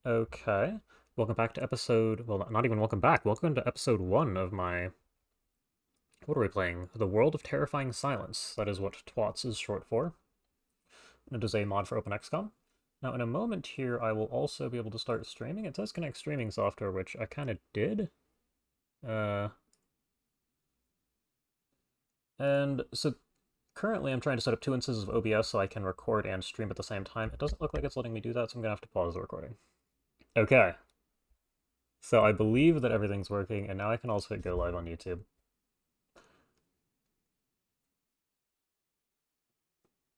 Okay. Welcome back to episode... Well, not even welcome back. Welcome to episode 1 of my... What are we playing? The World of Terrifying Silence. That is what TWoTS is short for. It is a mod for OpenXCom. Now, in a moment here, I will also be able to start streaming. It says connect streaming software, which I kind of did. Uh, and so currently I'm trying to set up 2 instances of OBS so I can record and stream at the same time. It doesn't look like it's letting me do that, so I'm going to have to pause the recording. Okay. So I believe that everything's working, and now I can also hit go live on YouTube.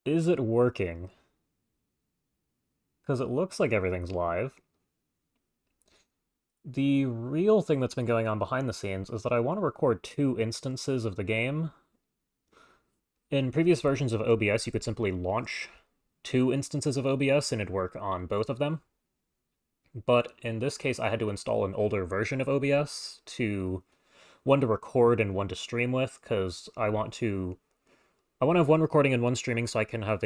Is it working? Because it looks like everything's live. The real thing that's been going on behind the scenes is that I want to record 2 instances of the game. In previous versions of OBS, you could simply launch 2 instances of OBS and it'd work on both of them. But in this case, I had to install an older version of OBS to one to record and one to stream with, because I want to have one recording and one streaming so I can have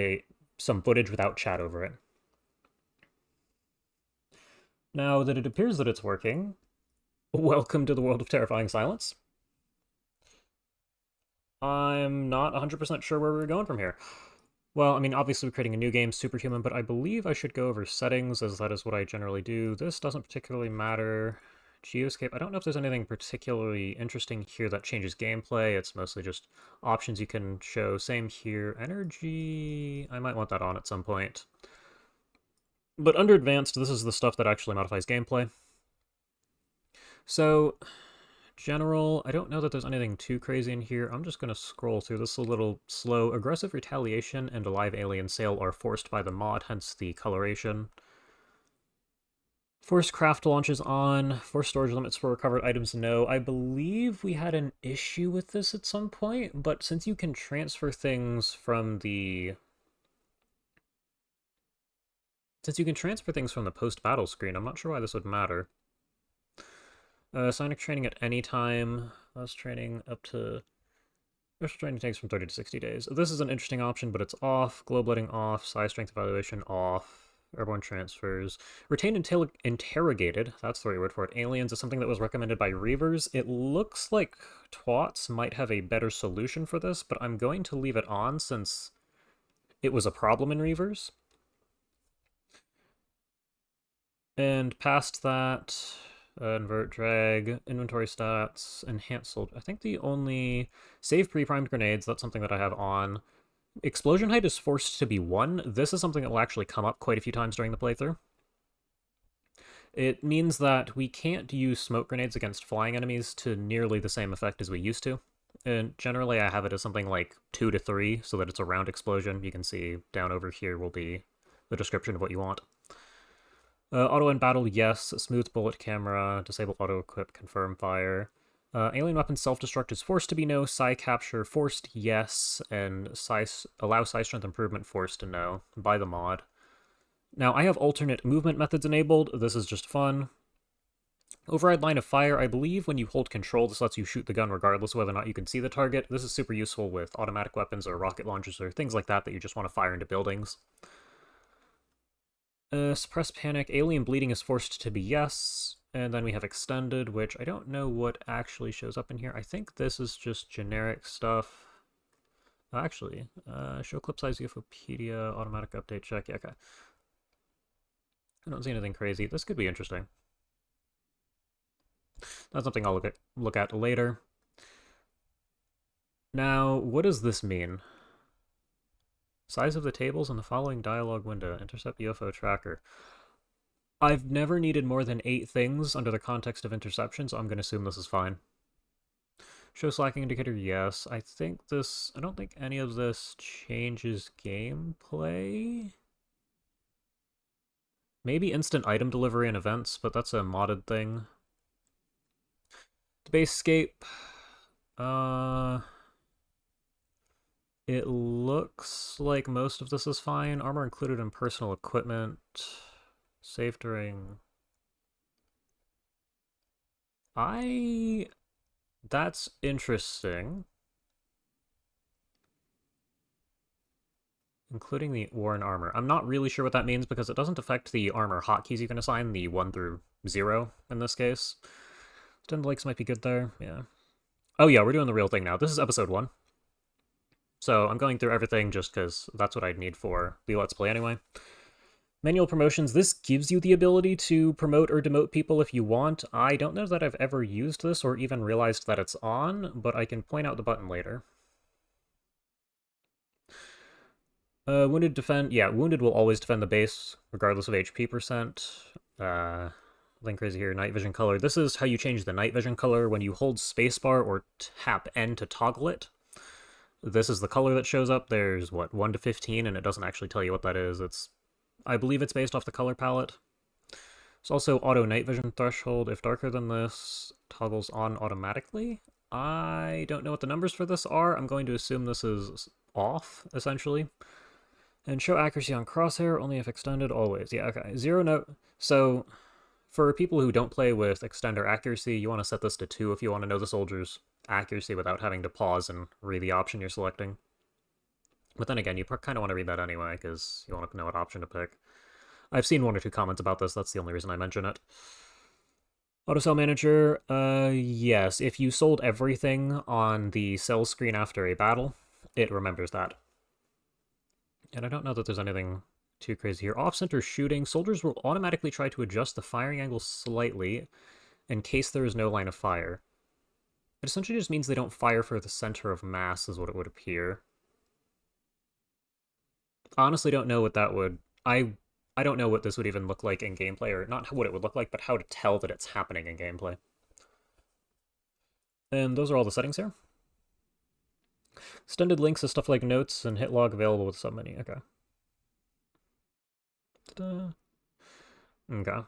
some footage without chat over it. Now that it appears that it's working, welcome to the World of Terrifying Silence. I'm not 100% sure where we're going from here. Well, I mean, obviously we're creating a new game, Superhuman, but I believe I should go over settings, as that is what I generally do. This doesn't particularly matter. Geoscape, I don't know if there's anything particularly interesting here that changes gameplay. It's mostly just options you can show. Same here. Energy, I might want that on at some point. But under advanced, this is the stuff that actually modifies gameplay. So, general, I don't know that there's anything too crazy in here. I'm just going to scroll through this a little slow. Aggressive retaliation and a live alien sale are forced by the mod, hence the coloration. Forced craft launches on. Forced storage limits for recovered items, no. I believe we had an issue with this at some point, but since you can transfer things from the... Since you can transfer things from the post-battle screen, I'm not sure why this would matter. Sonic training at any time. Less training up to... Special training takes from 30 to 60 days. This is an interesting option, but it's off. Globe letting off. Size strength evaluation off. Airborne transfers. Retained interrogated, that's the right word for it, aliens is something that was recommended by Reavers. It looks like TWoTS might have a better solution for this, but I'm going to leave it on since it was a problem in Reavers. And past that, invert drag, inventory stats, enhanced. I think the only save pre-primed grenades, that's something that I have on. Explosion height is forced to be 1. This is something that will actually come up quite a few times during the playthrough. It means that we can't use smoke grenades against flying enemies to nearly the same effect as we used to. And generally I have it as something like 2 to 3, so that it's a round explosion. You can see down over here will be the description of what you want. Auto end battle, yes. Smooth bullet camera, disable auto equip, confirm fire. Alien weapon self-destruct is forced to be no. Psi capture forced, yes. And allow psi strength improvement forced to no by the mod. Now, I have alternate movement methods enabled. This is just fun. Override line of fire, I believe when you hold control, this lets you shoot the gun regardless of whether or not you can see the target. This is super useful with automatic weapons or rocket launchers or things like that that you just want to fire into buildings. Suppress panic. Alien bleeding is forced to be yes. And then we have extended, which I don't know what actually shows up in here. I think this is just generic stuff. Actually, show clip size UFOpedia, automatic update check. Yeah, okay. I don't see anything crazy. This could be interesting. That's something I'll look at later. Now, what does this mean? Size of the tables in the following dialog window. Intercept UFO tracker. I've never needed more than 8 things under the context of interception, so I'm going to assume this is fine. Show slacking indicator, yes. I don't think any of this changes gameplay. Maybe instant item delivery and events, but that's a modded thing. Basescape. It looks like most of this is fine. Armor included in personal equipment. Safe during... That's interesting. including the worn armor. I'm not really sure what that means because it doesn't affect the armor hotkeys you can assign, the 1 through 0 in this case. Stun Lakes might be good there, yeah. Oh yeah, we're doing the real thing now. This is episode 1. So I'm going through everything just because that's what I'd need for the Let's Play anyway. Manual promotions. This gives you the ability to promote or demote people if you want. I don't know that I've ever used this or even realized that it's on, but I can point out the button later. Wounded defend. Yeah, wounded will always defend the base, regardless of HP percent. Link crazy here, night vision color. This is how you change the night vision color when you hold spacebar or tap N to toggle it. This is the color that shows up. There's, what, 1 to 15, and it doesn't actually tell you what that is. I believe it's based off the color palette. It's also auto night vision threshold. If darker than this, toggles on automatically. I don't know what the numbers for this are. I'm going to assume this is off, essentially. And show accuracy on crosshair, only if extended, always. Yeah, okay. 0 note. So, for people who don't play with extender accuracy, you want to set this to 2 if you want to know the soldier's accuracy without having to pause and read the option you're selecting. But then again, you kind of want to read that anyway, because you want to know what option to pick. I've seen 1 or 2 comments about this, that's the only reason I mention it. Autosell manager, yes, if you sold everything on the sell screen after a battle, it remembers that. And I don't know that there's anything too crazy here. Off-center shooting, soldiers will automatically try to adjust the firing angle slightly in case there is no line of fire. It essentially just means they don't fire for the center of mass, is what it would appear. Honestly don't know what that would... I don't know what this would even look like in gameplay, or not what it would look like, but how to tell that it's happening in gameplay. And those are all the settings here. Extended links to stuff like notes and hit log available with submenu. Okay. Ta-da. Okay.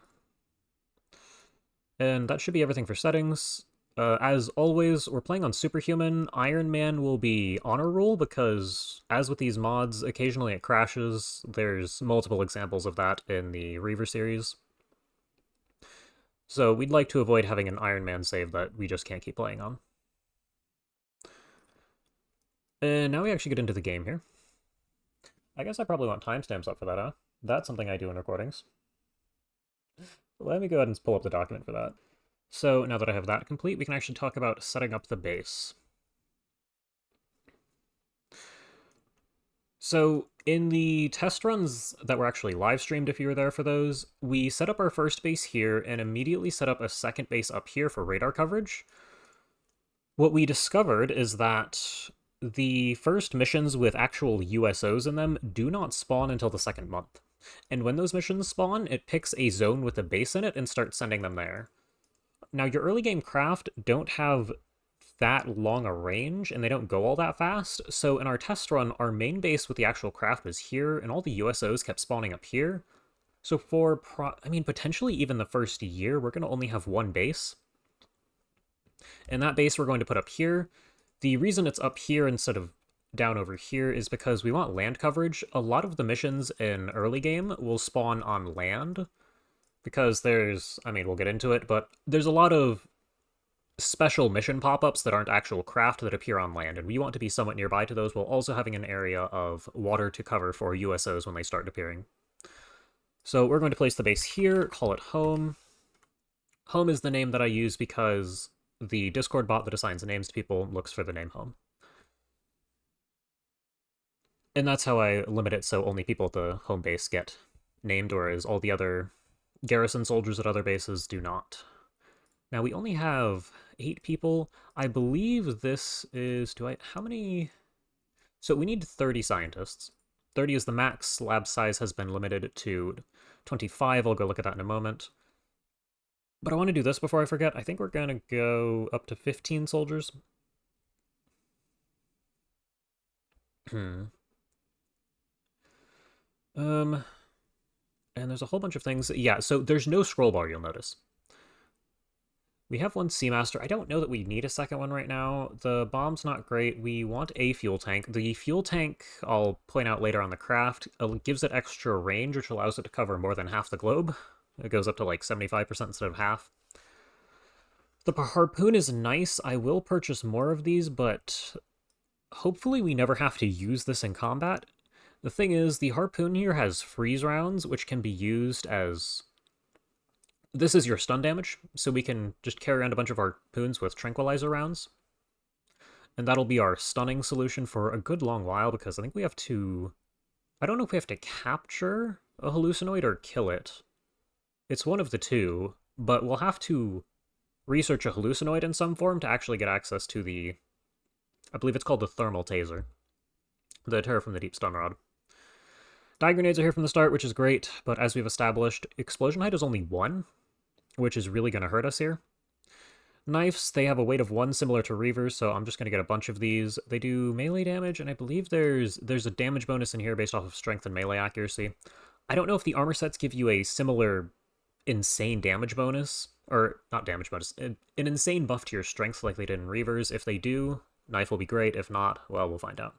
And that should be everything for settings. As always, we're playing on Superhuman. Iron Man will be honor roll because, as with these mods, occasionally it crashes. There's multiple examples of that in the Reaver series. So we'd like to avoid having an Iron Man save that we just can't keep playing on. And now we actually get into the game here. I guess I probably want timestamps up for that, huh? That's something I do in recordings. Let me go ahead and pull up the document for that. So now that I have that complete, we can actually talk about setting up the base. So in the test runs that were actually live streamed, if you were there for those, we set up our first base here and immediately set up a second base up here for radar coverage. What we discovered is that the first missions with actual USOs in them do not spawn until the second month. And when those missions spawn, it picks a zone with a base in it and starts sending them there. Now, your early game craft don't have that long a range, and they don't go all that fast, so in our test run, our main base with the actual craft was here, and all the USOs kept spawning up here. So for, potentially even the first year, we're going to only have one base. And that base we're going to put up here. The reason it's up here instead of down over here is because we want land coverage. A lot of the missions in early game will spawn on land, because there's, we'll get into it, but there's a lot of special mission pop-ups that aren't actual craft that appear on land, and we want to be somewhat nearby to those while also having an area of water to cover for USOs when they start appearing. So we're going to place the base here, call it home. Home is the name that I use because the Discord bot that assigns names to people looks for the name home. And that's how I limit it so only people at the home base get named, whereas all the other garrison soldiers at other bases do not. Now, we only have 8 people. I believe this is... how many... So we need 30 scientists. 30 is the max. Lab size has been limited to 25. I'll go look at that in a moment. But I want to do this before I forget. I think we're going to go up to 15 soldiers. And there's a whole bunch of things. Yeah, so there's no scroll bar, you'll notice. We have one Seamaster. I don't know that we need a second one right now. The bomb's not great. We want a fuel tank. The fuel tank, I'll point out later on the craft, gives it extra range, which allows it to cover more than half the globe. It goes up to like 75% instead of half. The harpoon is nice. I will purchase more of these, but hopefully we never have to use this in combat. The thing is, the harpoon here has freeze rounds, which can be used as... This is your stun damage, so we can just carry around a bunch of harpoons with tranquilizer rounds. And that'll be our stunning solution for a good long while, because I think we have to... I don't know if we have to capture a hallucinoid or kill it. It's one of the two, but we'll have to research a hallucinoid in some form to actually get access to the... I believe it's called the thermal taser. The terror from the deep stun rod. Die grenades are here from the start, which is great, but as we've established, explosion height is only 1, which is really going to hurt us here. Knives, they have a weight of 1 similar to Reavers, so I'm just going to get a bunch of these. They do melee damage, and I believe there's a damage bonus in here based off of strength and melee accuracy. I don't know if the armor sets give you a similar insane damage bonus, or not damage bonus, an insane buff to your strength like they did in Reavers. If they do, knife will be great. If not, well, we'll find out.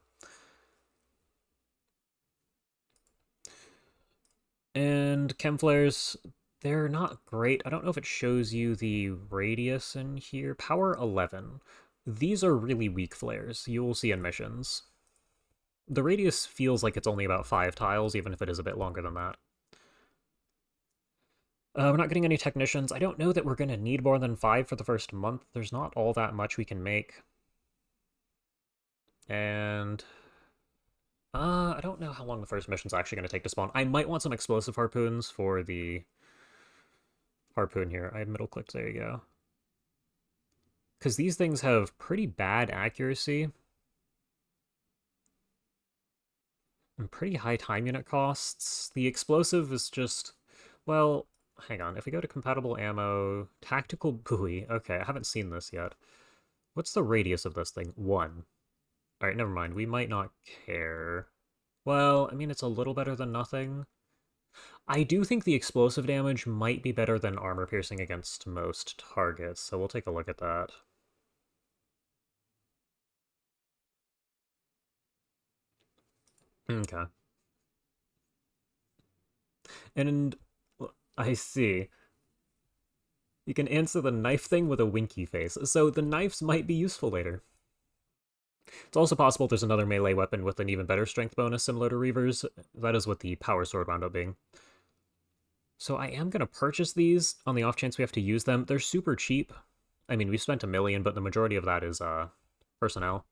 And chem flares, they're not great. I don't know if it shows you the radius in here. Power 11. These are really weak flares. You will see in missions. The radius feels like it's only about 5 tiles, even if it is a bit longer than that. We're not getting any technicians. I don't know that we're going to need more than 5 for the first month. There's not all that much we can make. And... I don't know how long the first mission's actually going to take to spawn. I might want some explosive harpoons for the harpoon here. I have middle clicked, there you go. Because these things have pretty bad accuracy. And pretty high time unit costs. The explosive is just... Well, hang on. If we go to compatible ammo, tactical buoy. Okay, I haven't seen this yet. What's the radius of this thing? 1. Alright, never mind. We might not care. Well, I mean, it's a little better than nothing. I do think the explosive damage might be better than armor piercing against most targets, so we'll take a look at that. Okay. And I see. You can answer the knife thing with a winky face, so the knives might be useful later. It's also possible there's another melee weapon with an even better strength bonus similar to Reaver's. That is what the power sword wound up being. So I am going to purchase these on the off chance we have to use them. They're super cheap. I mean, we spent $1 million, but the majority of that is personnel.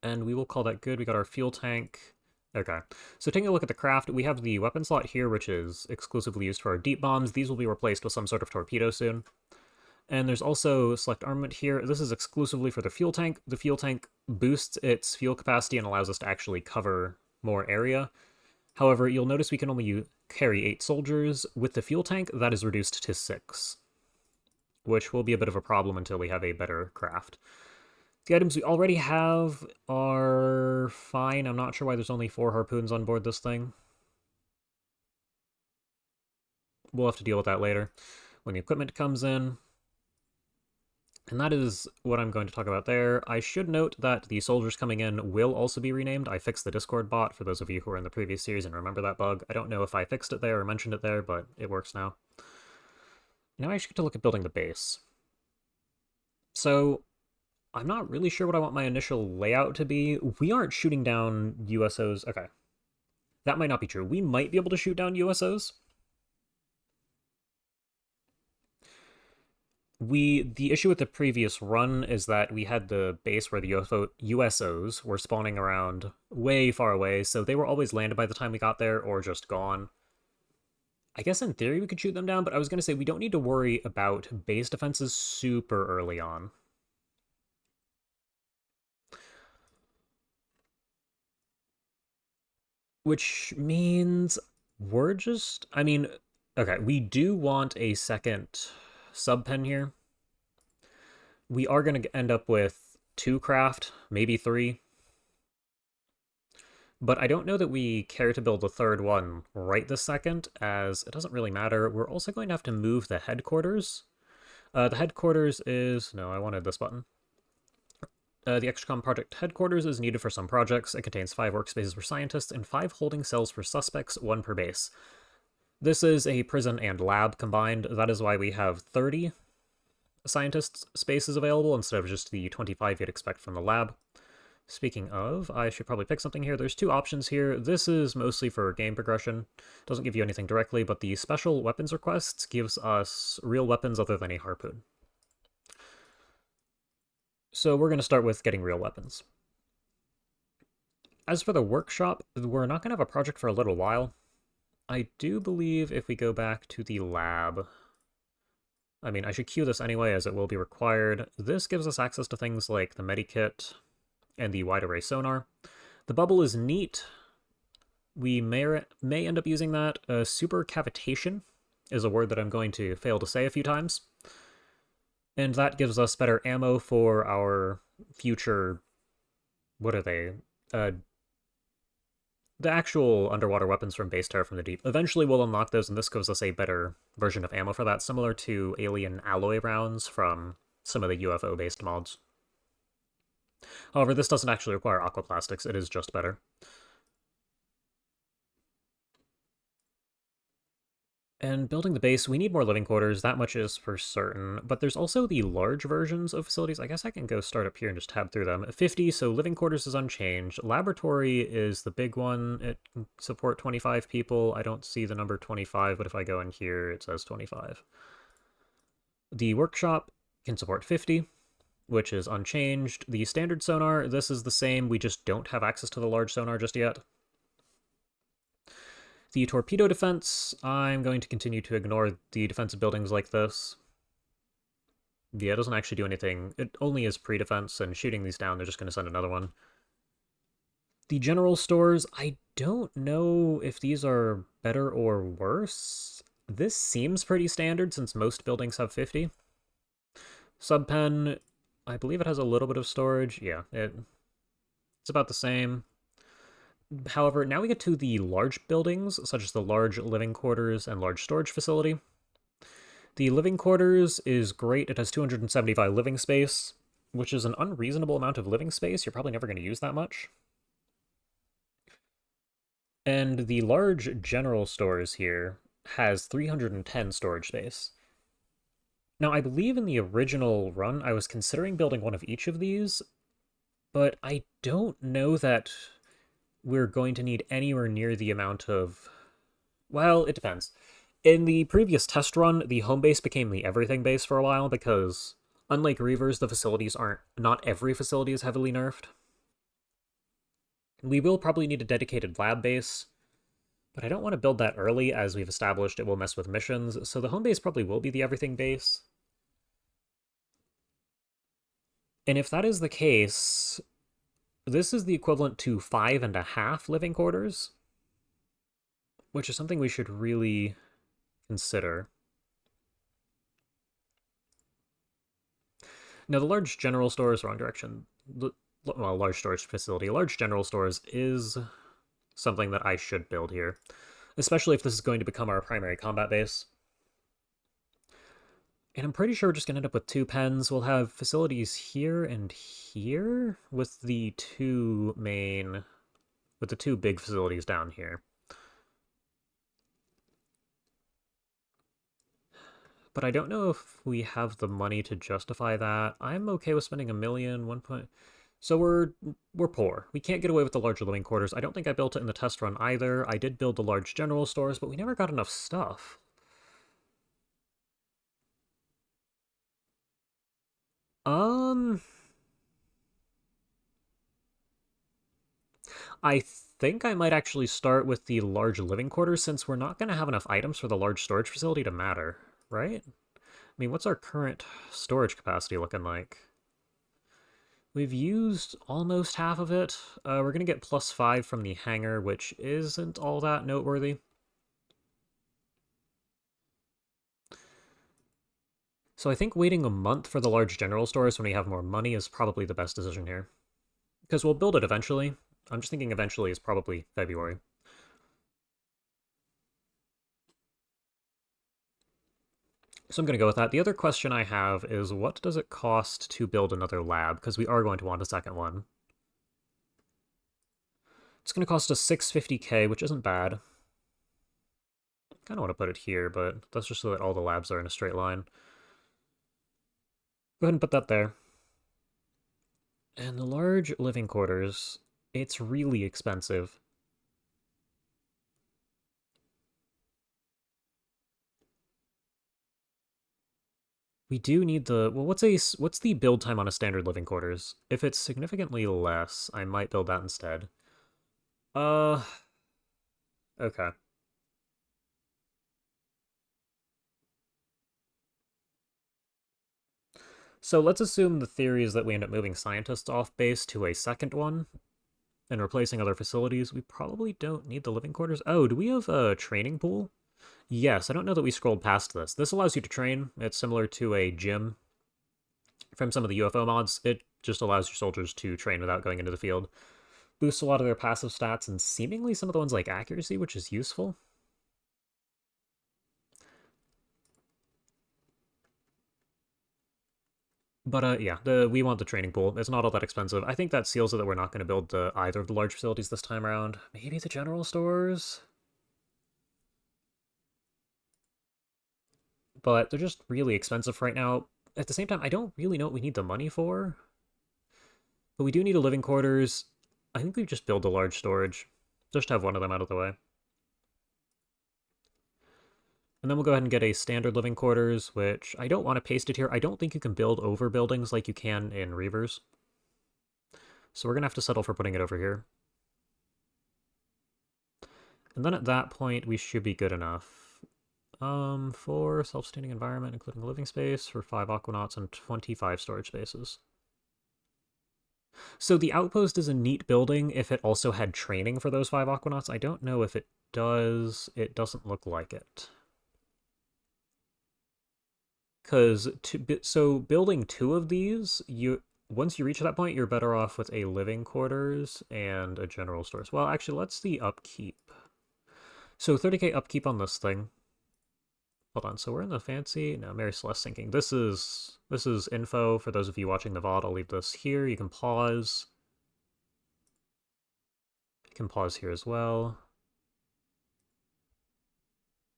And we will call that good. We got our fuel tank. Okay, so taking a look at the craft, we have the weapon slot here, which is exclusively used for our deep bombs. These will be replaced with some sort of torpedo soon. And there's also select armament here. This is exclusively for the fuel tank. The fuel tank boosts its fuel capacity and allows us to actually cover more area. However, you'll notice we can only carry 8 soldiers. With the fuel tank, that is reduced to 6, which will be a bit of a problem until we have a better craft. The items we already have are fine. I'm not sure why there's only 4 harpoons on board this thing. We'll have to deal with that later when the equipment comes in. And that is what I'm going to talk about there. I should note that the soldiers coming in will also be renamed. I fixed the Discord bot for those of you who were in the previous series and remember that bug. I don't know if I fixed it there or mentioned it there, but it works now. Now I actually get to look at building the base. So I'm not really sure what I want my initial layout to be. We aren't shooting down USOs. Okay. That might not be true. We might be able to shoot down USOs. The issue with the previous run is that we had the base where the USOs were spawning around way far away, so they were always landed by the time we got there, or just gone. I guess in theory we could shoot them down, but I was going to say we don't need to worry about base defenses super early on. Which means we're just... I mean, okay, we do want a second sub-pen here. We are going to end up with 2 craft, maybe 3. But I don't know that we care to build a third one right this second, as it doesn't really matter. We're also going to have to move the headquarters. The headquarters is... No, I wanted this button. The XCOM project headquarters is needed for some projects. It contains 5 workspaces for scientists and 5 holding cells for suspects, 1 per base. This is a prison and lab combined. That is why we have 30 scientist spaces available instead of just the 25 you'd expect from the lab. Speaking of, I should probably pick something here. There's two options here. This is mostly for game progression. Doesn't give you anything directly, but the special weapons requests gives us real weapons other than a harpoon. So we're going to start with getting real weapons. As for the workshop, we're not going to have a project for a little while. I do believe if we go back to the lab... I mean, I should queue this anyway, as it will be required. This gives us access to things like the medikit and the wide array sonar. The bubble is neat. We may end up using that. Super cavitation is a word that I'm going to fail to say a few times. And that gives us better ammo for our future... What are they? The actual underwater weapons from Base Terror from the Deep. Eventually we'll unlock those, and this gives us a better version of ammo for that, similar to alien alloy rounds from some of the UFO-based mods. However, this doesn't actually require aquaplastics, it is just better. And building the base, we need more living quarters, that much is for certain. But there's also the large versions of facilities. I guess I can go start up here and just tab through them. 50, so living quarters is unchanged. Laboratory is the big one. It can support 25 people. I don't see the number 25, but if I go in here, it says 25. The workshop can support 50, which is unchanged. The standard sonar, this is the same. We just don't have access to the large sonar just yet. The torpedo defense, I'm going to continue to ignore the defensive buildings like this. Yeah, it doesn't actually do anything. It only is pre-defense, and shooting these down, they're just going to send another one. The general stores, I don't know if these are better or worse. This seems pretty standard since most buildings have 50. Subpen, I believe it has a little bit of storage. Yeah, it's about the same. However, now we get to the large buildings, such as the large living quarters and large storage facility. The living quarters is great. It has 275 living space, which is an unreasonable amount of living space. You're probably never going to use that much. And the large general stores here has 310 storage space. Now, I believe in the original run, I was considering building one of each of these, but I don't know that we're going to need anywhere near the amount of... Well, it depends. In the previous test run, the home base became the everything base for a while because, unlike Reavers, the facilities aren't... Not every facility is heavily nerfed. We will probably need a dedicated lab base, but I don't want to build that early, as we've established it will mess with missions, so the home base probably will be the everything base. And if that is the case, this is the equivalent to 5.5 living quarters, which is something we should really consider. Now, the large general stores, wrong direction. Well, large storage facility. Large general stores is something that I should build here, especially if this is going to become our primary combat base. And I'm pretty sure we're just going to end up with 2 pens. We'll have facilities here and here with the two big facilities down here. But I don't know if we have the money to justify that. I'm okay with spending $1 million, 1 point... So we're poor. We can't get away with the larger living quarters. I don't think I built it in the test run either. I did build the large general stores, but we never got enough stuff. I think I might actually start with the large living quarters since we're not going to have enough items for the large storage facility to matter, right? I mean, what's our current storage capacity looking like? We've used almost half of it. We're going to get +5 from the hangar, which isn't all that noteworthy. So I think waiting a month for the large general stores when we have more money is probably the best decision here. Because we'll build it eventually. I'm just thinking eventually is probably February. So I'm going to go with that. The other question I have is, what does it cost to build another lab? Because we are going to want a second one. It's going to cost us 650k, which isn't bad. I kind of want to put it here, but that's just so that all the labs are in a straight line. Go ahead and put that there. And the large living quarters, it's really expensive. We do need the... Well, what's the build time on a standard living quarters? If it's significantly less, I might build that instead. Uh, okay. So let's assume the theory is that we end up moving scientists off base to a second one and replacing other facilities. We probably don't need the living quarters. Oh, do we have a training pool? Yes, I don't know that we scrolled past this. This allows you to train. It's similar to a gym from some of the UFO mods. It just allows your soldiers to train without going into the field. Boosts a lot of their passive stats and seemingly some of the ones like accuracy, which is useful. But yeah, we want the training pool. It's not all that expensive. I think that seals it that we're not going to build either of the large facilities this time around. Maybe the general stores? But they're just really expensive right now. At the same time, I don't really know what we need the money for. But we do need a living quarters. I think we just build a large storage. Just have one of them out of the way. And then we'll go ahead and get a standard living quarters, which I don't want to paste it here. I don't think you can build over buildings like you can in Reavers. So we're going to have to settle for putting it over here. And then at that point, we should be good enough. For self-sustaining environment, including living space, for 5 aquanauts and 25 storage spaces. So the outpost is a neat building if it also had training for those 5 aquanauts. I don't know if it does. It doesn't look like it. Because so building 2 of these, once you reach that point, you're better off with a living quarters and a general stores. Well, actually, let's see upkeep. So 30k upkeep on this thing. Hold on, so we're in the fancy... No, Mary Celeste thinking. This is info for those of you watching the VOD. I'll leave this here. You can pause. You can pause here as well.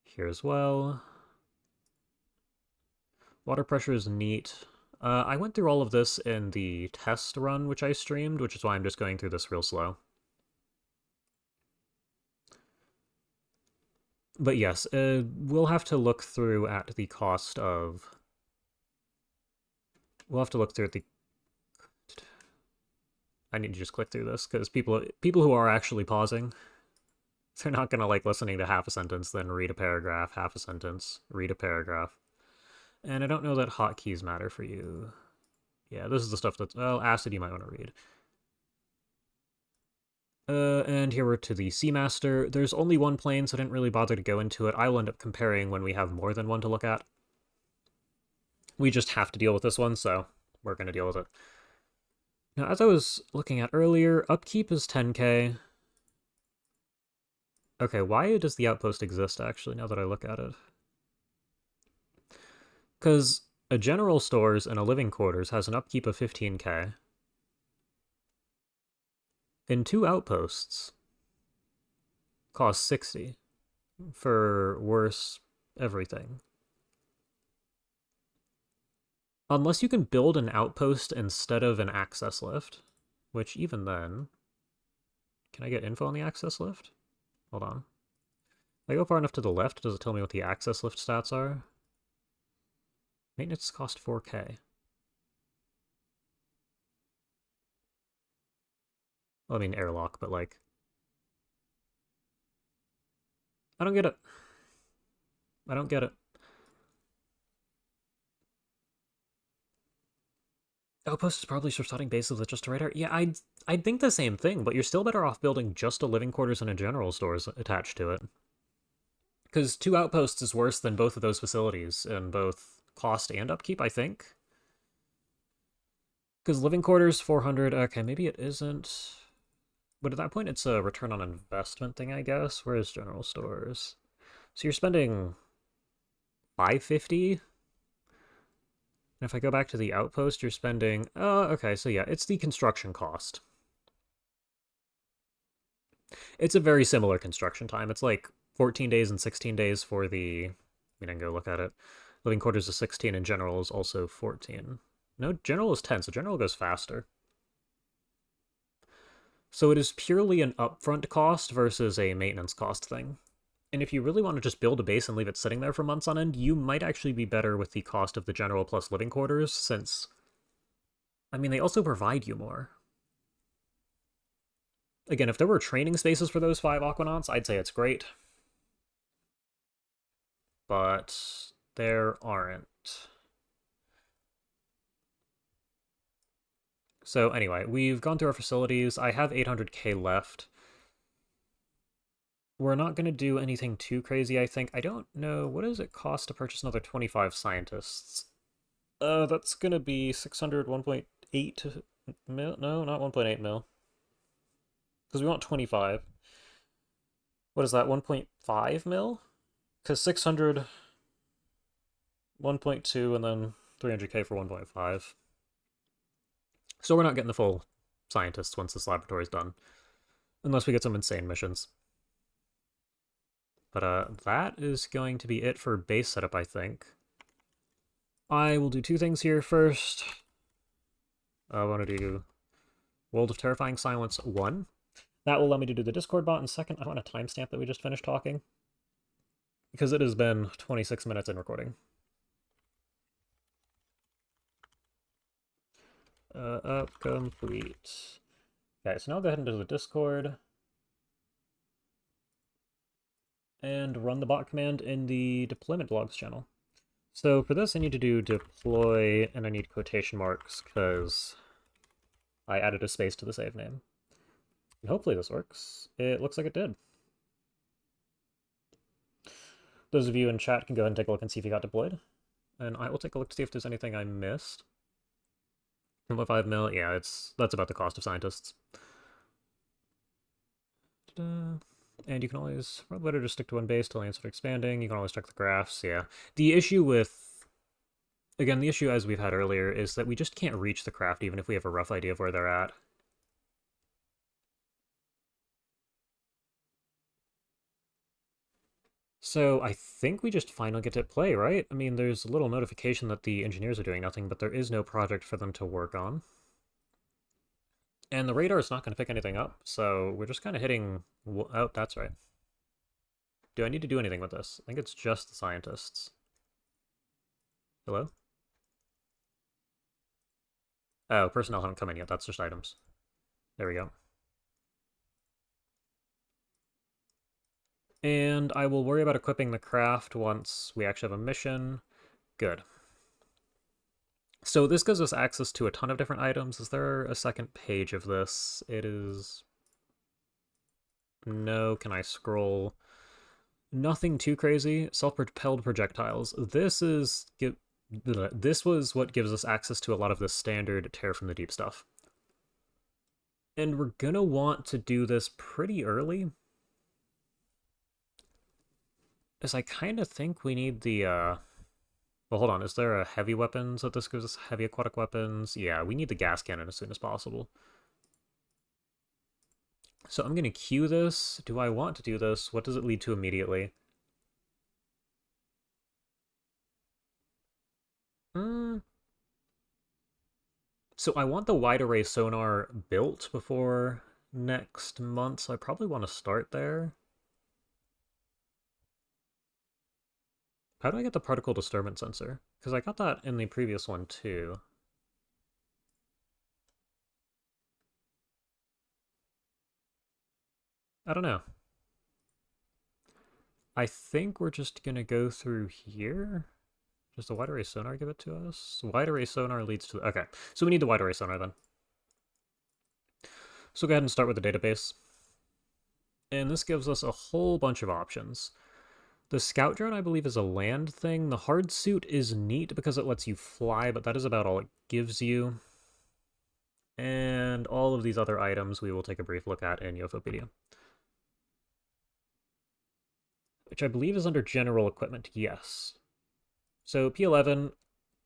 Here as well. Water pressure is neat. I went through all of this in the test run, which I streamed, which is why I'm just going through this real slow. But yes, we'll have to look through at the cost of... We'll have to look through at the... I need to just click through this, because people who are actually pausing, they're not going to like listening to half a sentence, then read a paragraph, half a sentence, read a paragraph. And I don't know that hotkeys matter for you. Yeah, this is the stuff that's... Well, acid you might want to read. And here we're to the Seamaster. There's only one plane, so I didn't really bother to go into it. I'll end up comparing when we have more than one to look at. We just have to deal with this one, so we're going to deal with it. Now, as I was looking at earlier, upkeep is 10k. Okay, why does the outpost exist, actually, now that I look at it? Because a general stores and a living quarters has an upkeep of 15k. And 2 outposts cost 60 for worse everything. Unless you can build an outpost instead of an access lift, which even then... Can I get info on the access lift? Hold on. If I go far enough to the left, does it tell me what the access lift stats are? Maintenance cost 4k. Well, I mean airlock, but like... I don't get it. I don't get it. Outpost is probably starting bases with just a radar. Yeah, I'd think the same thing, but you're still better off building just a living quarters and a general stores attached to it. Because 2 outposts is worse than both of those facilities in both cost and upkeep, I think. Because living quarters, 400, okay, maybe it isn't. But at that point, it's a return on investment thing, I guess. Where's general stores? So you're spending 550? And if I go back to the outpost, you're spending... okay, so yeah, it's the construction cost. It's a very similar construction time. It's like 14 days and 16 days for the... I mean, I can go look at it. Living quarters is 16, and general is also 14. No, general is 10, so general goes faster. So it is purely an upfront cost versus a maintenance cost thing. And if you really want to just build a base and leave it sitting there for months on end, you might actually be better with the cost of the general plus living quarters, since, I mean, they also provide you more. Again, if there were training spaces for those 5 Aquanauts, I'd say it's great. But there aren't. So anyway, we've gone through our facilities. I have 800k left. We're not going to do anything too crazy, I think. I don't know. What does it cost to purchase another 25 scientists? That's going to be 600, 1.8 mil? No, not 1.8 mil. Because we want 25. What is that, 1.5 mil? Because 600, 1.2, and then 300k for 1.5. So we're not getting the full scientists once this laboratory is done. Unless we get some insane missions. But that is going to be it for base setup, I think. I will do 2 things here. First, I want to do World of Terrifying Silence 1. That will allow me to do the Discord bot. And second, I want to timestamp that we just finished talking, because it has been 26 minutes in recording. Up complete. Okay, so now I'll go ahead and do the Discord. And run the bot command in the deployment logs channel. So for this, I need to do deploy, and I need quotation marks, because I added a space to the save name. And hopefully this works. It looks like it did. Those of you in chat can go ahead and take a look and see if you got deployed. And I will take a look to see if there's anything I missed. 1.5 mil, yeah, that's about the cost of scientists. And you can always, probably better just stick to one base till you start expanding. You can always check the graphs, yeah. The issue with, again, the issue as we've had earlier is that we just can't reach the craft even if we have a rough idea of where they're at. So I think we just finally get to play, right? I mean, there's a little notification that the engineers are doing nothing, but there is no project for them to work on. And the radar is not going to pick anything up, so we're just kind of hitting... Oh, that's right. Do I need to do anything with this? I think it's just the scientists. Hello? Oh, personnel haven't come in yet. That's just items. There we go. And I will worry about equipping the craft once we actually have a mission. Good. So this gives us access to a ton of different items. Is there a second page of this? It is... No, can I scroll? Nothing too crazy. Self-propelled projectiles. This was what gives us access to a lot of the standard Terror from the Deep stuff. And we're gonna want to do this pretty early, as I kind of think we need the, Well, hold on, is there a heavy weapons that this gives us? Heavy aquatic weapons? Yeah, we need the gas cannon as soon as possible. So I'm gonna queue this. Do I want to do this? What does it lead to immediately? So I want the wide array sonar built before next month, so I probably want to start there. How do I get the particle disturbance sensor? Because I got that in the previous one too. I don't know. I think we're just gonna go through here. Does the wide array sonar give it to us? Wide array sonar leads to... Okay, so we need the wide array sonar then. So go ahead and start with the database. And this gives us a whole bunch of options. The scout drone, I believe, is a land thing. The hard suit is neat because it lets you fly, but that is about all it gives you. And all of these other items we will take a brief look at in Yofopedia. Which I believe is under general equipment, yes. So P11,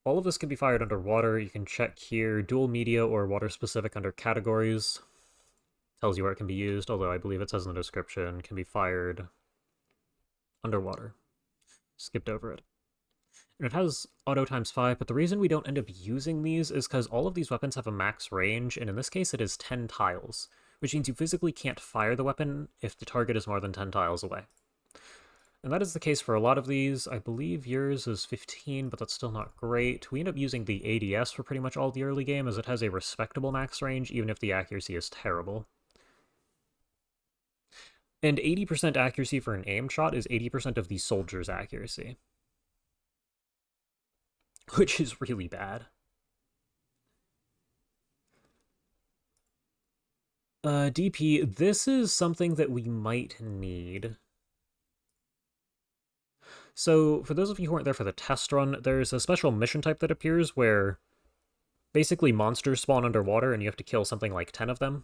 all of this can be fired underwater. You can check here, dual media or water specific under categories. Tells you where it can be used, although I believe it says in the description, can be fired underwater. Skipped over it. And it has auto ×5, but the reason we don't end up using these is because all of these weapons have a max range, and in this case it is 10 tiles, which means you physically can't fire the weapon if the target is more than 10 tiles away. And that is the case for a lot of these. I believe yours is 15, but that's still not great. We end up using the ADS for pretty much all the early game, as it has a respectable max range, even if the accuracy is terrible. And 80% accuracy for an aimed shot is 80% of the soldier's accuracy, which is really bad. DP, this is something that we might need. So, for those of you who weren't there for the test run, there's a special mission type that appears where basically monsters spawn underwater and you have to kill something like 10 of them.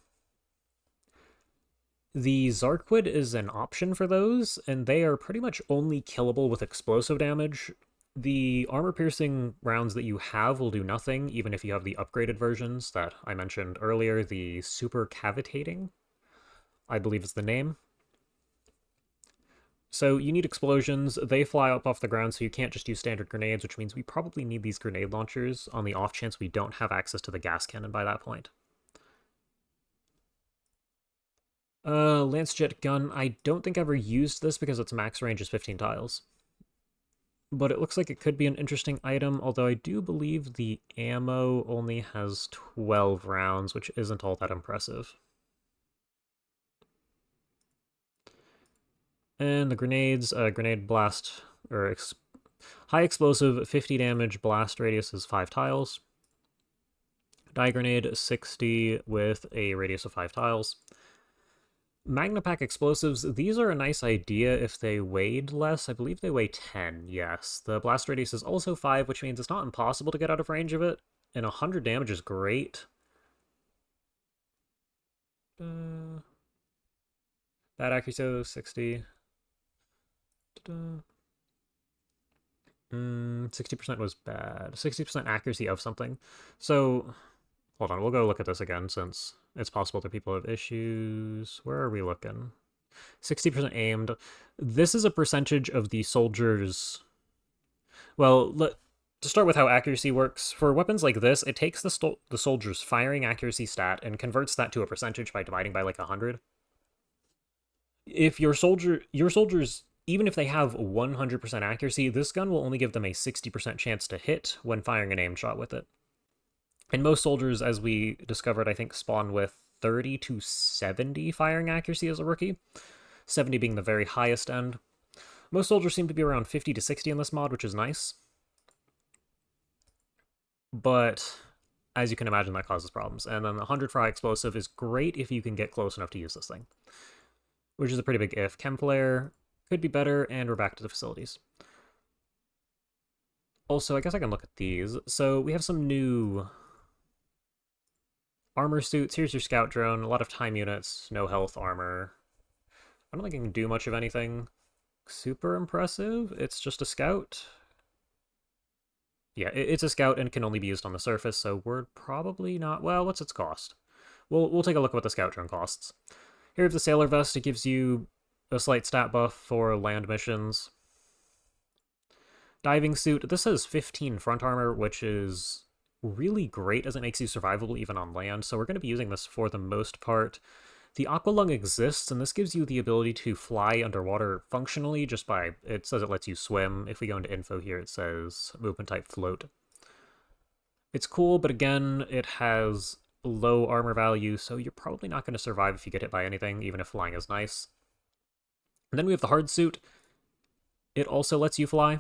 The Zarquid is an option for those, and they are pretty much only killable with explosive damage. The armor-piercing rounds that you have will do nothing, even if you have the upgraded versions that I mentioned earlier, the Super Cavitating, I believe is the name. So you need explosions. They fly up off the ground, so you can't just use standard grenades, which means we probably need these grenade launchers on the off chance we don't have access to the gas cannon by that point. Lance Jet Gun. I don't think I ever used this because its max range is 15 tiles. But it looks like it could be an interesting item, although I do believe the ammo only has 12 rounds, which isn't all that impressive. And the grenades, grenade blast, or high explosive, 50 damage, blast radius is 5 tiles. Die grenade, 60 with a radius of 5 tiles. Magnapack explosives, these are a nice idea if they weighed less. I believe they weigh 10, yes. The blast radius is also 5, which means it's not impossible to get out of range of it. And 100 damage is great. Bad accuracy, 60. 60% was bad. 60% accuracy of something. So, hold on, we'll go look at this again since it's possible that people have issues. Where are we looking? 60% aimed. This is a percentage of the soldiers. Well, to start with how accuracy works, for weapons like this, it takes the soldier's firing accuracy stat and converts that to a percentage by dividing by like 100. If your soldiers, even if they have 100% accuracy, this gun will only give them a 60% chance to hit when firing an aim shot with it. And most soldiers, as we discovered, I think spawn with 30 to 70 firing accuracy as a rookie, 70 being the very highest end. Most soldiers seem to be around 50 to 60 in this mod, which is nice. But as you can imagine, that causes problems. And then the 100 for high explosive is great if you can get close enough to use this thing, which is a pretty big if. Chemflare could be better, and we're back to the facilities. Also, I guess I can look at these. So we have some new armor suits. Here's your scout drone. A lot of time units, no health armor. I don't think it can do much of anything super impressive. It's just a scout. Yeah, it's a scout and can only be used on the surface, so we're probably not... Well, what's its cost? We'll take a look at what the scout drone costs. Here we have the sailor vest. It gives you a slight stat buff for land missions. Diving suit. This has 15 front armor, which is really great as it makes you survivable even on land, so we're going to be using this for the most part. The aqua lung exists, and this gives you the ability to fly underwater functionally just by... It says it lets you swim. If we go into info here, it says movement type float. It's cool, but again, it has low armor value, so you're probably not going to survive if you get hit by anything, even if flying is nice. And then we have the hard suit. It also lets you fly.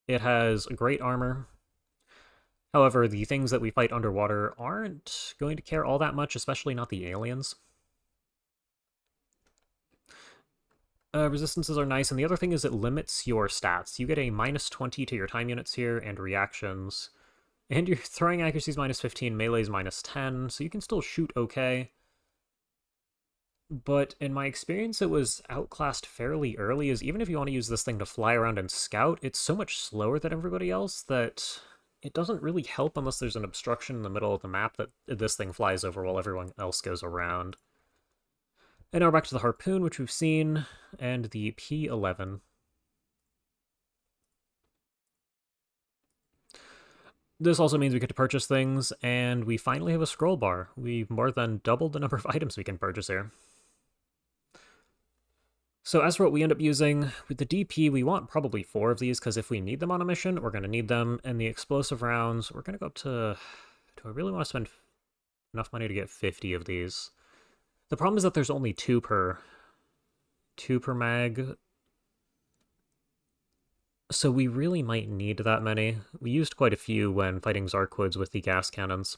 It has great armor. However, the things that we fight underwater aren't going to care all that much, especially not the aliens. Resistances are nice, and the other thing is it limits your stats. You get a -20 to your time units here, and reactions. And your throwing accuracy is -15, melee is -10, so you can still shoot okay. But in my experience, it was outclassed fairly early, as even if you want to use this thing to fly around and scout, it's so much slower than everybody else that it doesn't really help unless there's an obstruction in the middle of the map that this thing flies over while everyone else goes around. And now we're back to the harpoon, which we've seen, and the P11. This also means we get to purchase things, and we finally have a scroll bar. We've more than doubled the number of items we can purchase here. So as for what we end up using, with the DP, we want probably 4 of these, because if we need them on a mission, we're going to need them. And the explosive rounds, we're going to go up to... Do I really want to spend enough money to get 50 of these? The problem is that there's only 2 per mag. So we really might need that many. We used quite a few when fighting Zarquoids with the gas cannons.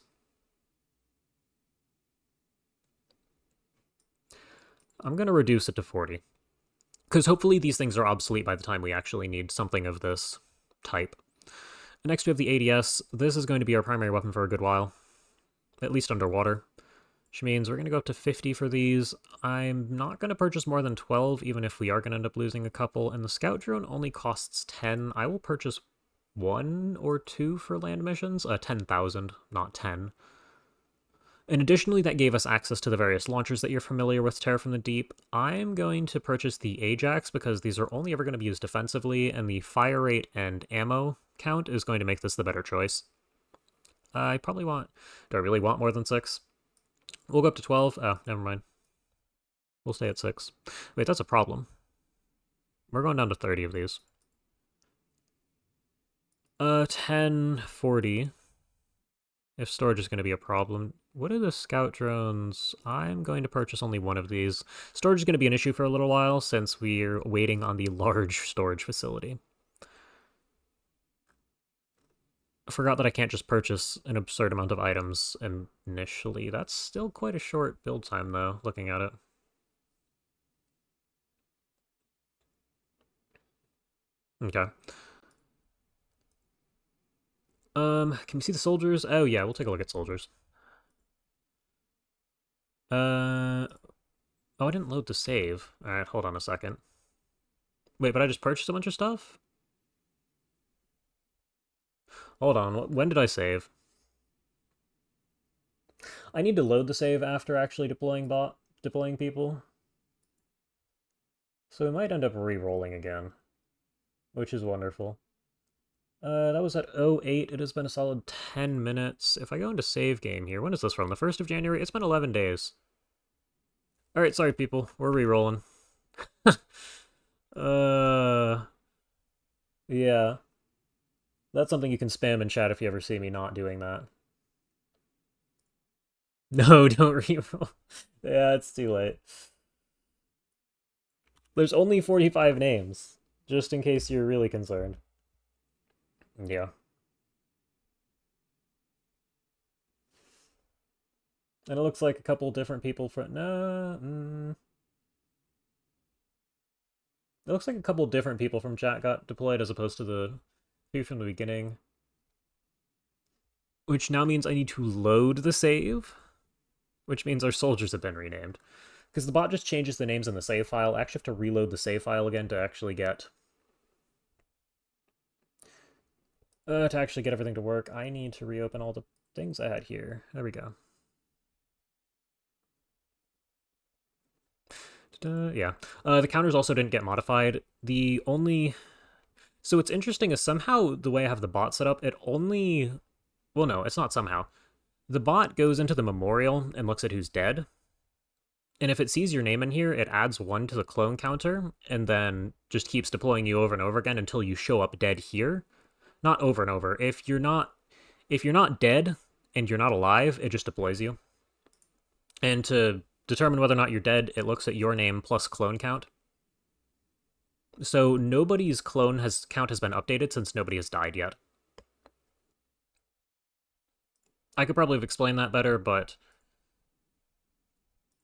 I'm going to reduce it to 40. Because hopefully these things are obsolete by the time we actually need something of this type. Next we have the ADS. This is going to be our primary weapon for a good while. At least underwater. Which means we're going to go up to 50 for these. I'm not going to purchase more than 12, even if we are going to end up losing a couple. And the scout drone only costs 10. I will purchase 1 or 2 for land missions. 10,000, not 10. And additionally, that gave us access to the various launchers that you're familiar with, Terror from the Deep. I'm going to purchase the Ajax because these are only ever going to be used defensively, and the fire rate and ammo count is going to make this the better choice. I probably want... Do I really want more than 6? We'll go up to 12. Oh, never mind. We'll stay at 6. Wait, that's a problem. We're going down to 30 of these. 10, 40. If storage is going to be a problem. What are the scout drones? I'm going to purchase only 1 of these. Storage is going to be an issue for a little while since we're waiting on the large storage facility. I forgot that I can't just purchase an absurd amount of items initially. That's still quite a short build time, though, looking at it. Okay. Can we see the soldiers? Oh, yeah, we'll take a look at soldiers. Oh, I didn't load the save. Alright, hold on a second. Wait, but I just purchased a bunch of stuff? Hold on, when did I save? I need to load the save after actually deploying people. So we might end up re-rolling again, which is wonderful. That was at 08. It has been a solid 10 minutes. If I go into save game here, when is this from? The 1st of January? It's been 11 days. Alright, sorry people. We're re-rolling. Yeah. That's something you can spam in chat if you ever see me not doing that. No, don't re-roll. Yeah, it's too late. There's only 45 names, just in case you're really concerned. Yeah. And it looks like a couple different people from... No, It looks like a couple different people from chat got deployed as opposed to the few from the beginning. Which now means I need to load the save, which means our soldiers have been renamed. Because the bot just changes the names in the save file. I actually have to reload the save file again to actually get... everything to work. I need to reopen all the things I had here. There we go. Yeah. The counters also didn't get modified. The only... So what's interesting is somehow the way I have the bot set up, it only... Well, no, it's not somehow. The bot goes into the memorial and looks at who's dead. And if it sees your name in here, it adds 1 to the clone counter, and then just keeps deploying you over and over again until you show up dead here. Not over and over. If you're not dead and you're not alive, it just deploys you. And to determine whether or not you're dead, it looks at your name plus clone count. So nobody's clone count has been updated since nobody has died yet. I could probably have explained that better, but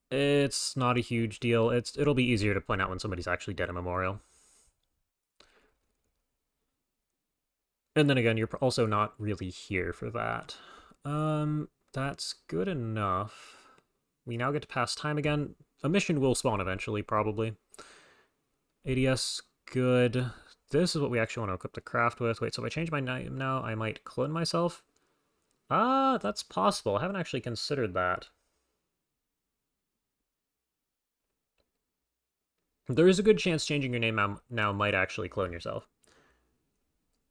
it's not a huge deal. It'll be easier to point out when somebody's actually dead in Memorial. And then again, you're also not really here for that. That's good enough. We now get to pass time again. A mission will spawn eventually, probably. ADS, good. This is what we actually want to equip the craft with. Wait, so if I change my name now, I might clone myself? Ah, that's possible. I haven't actually considered that. There is a good chance changing your name now might actually clone yourself.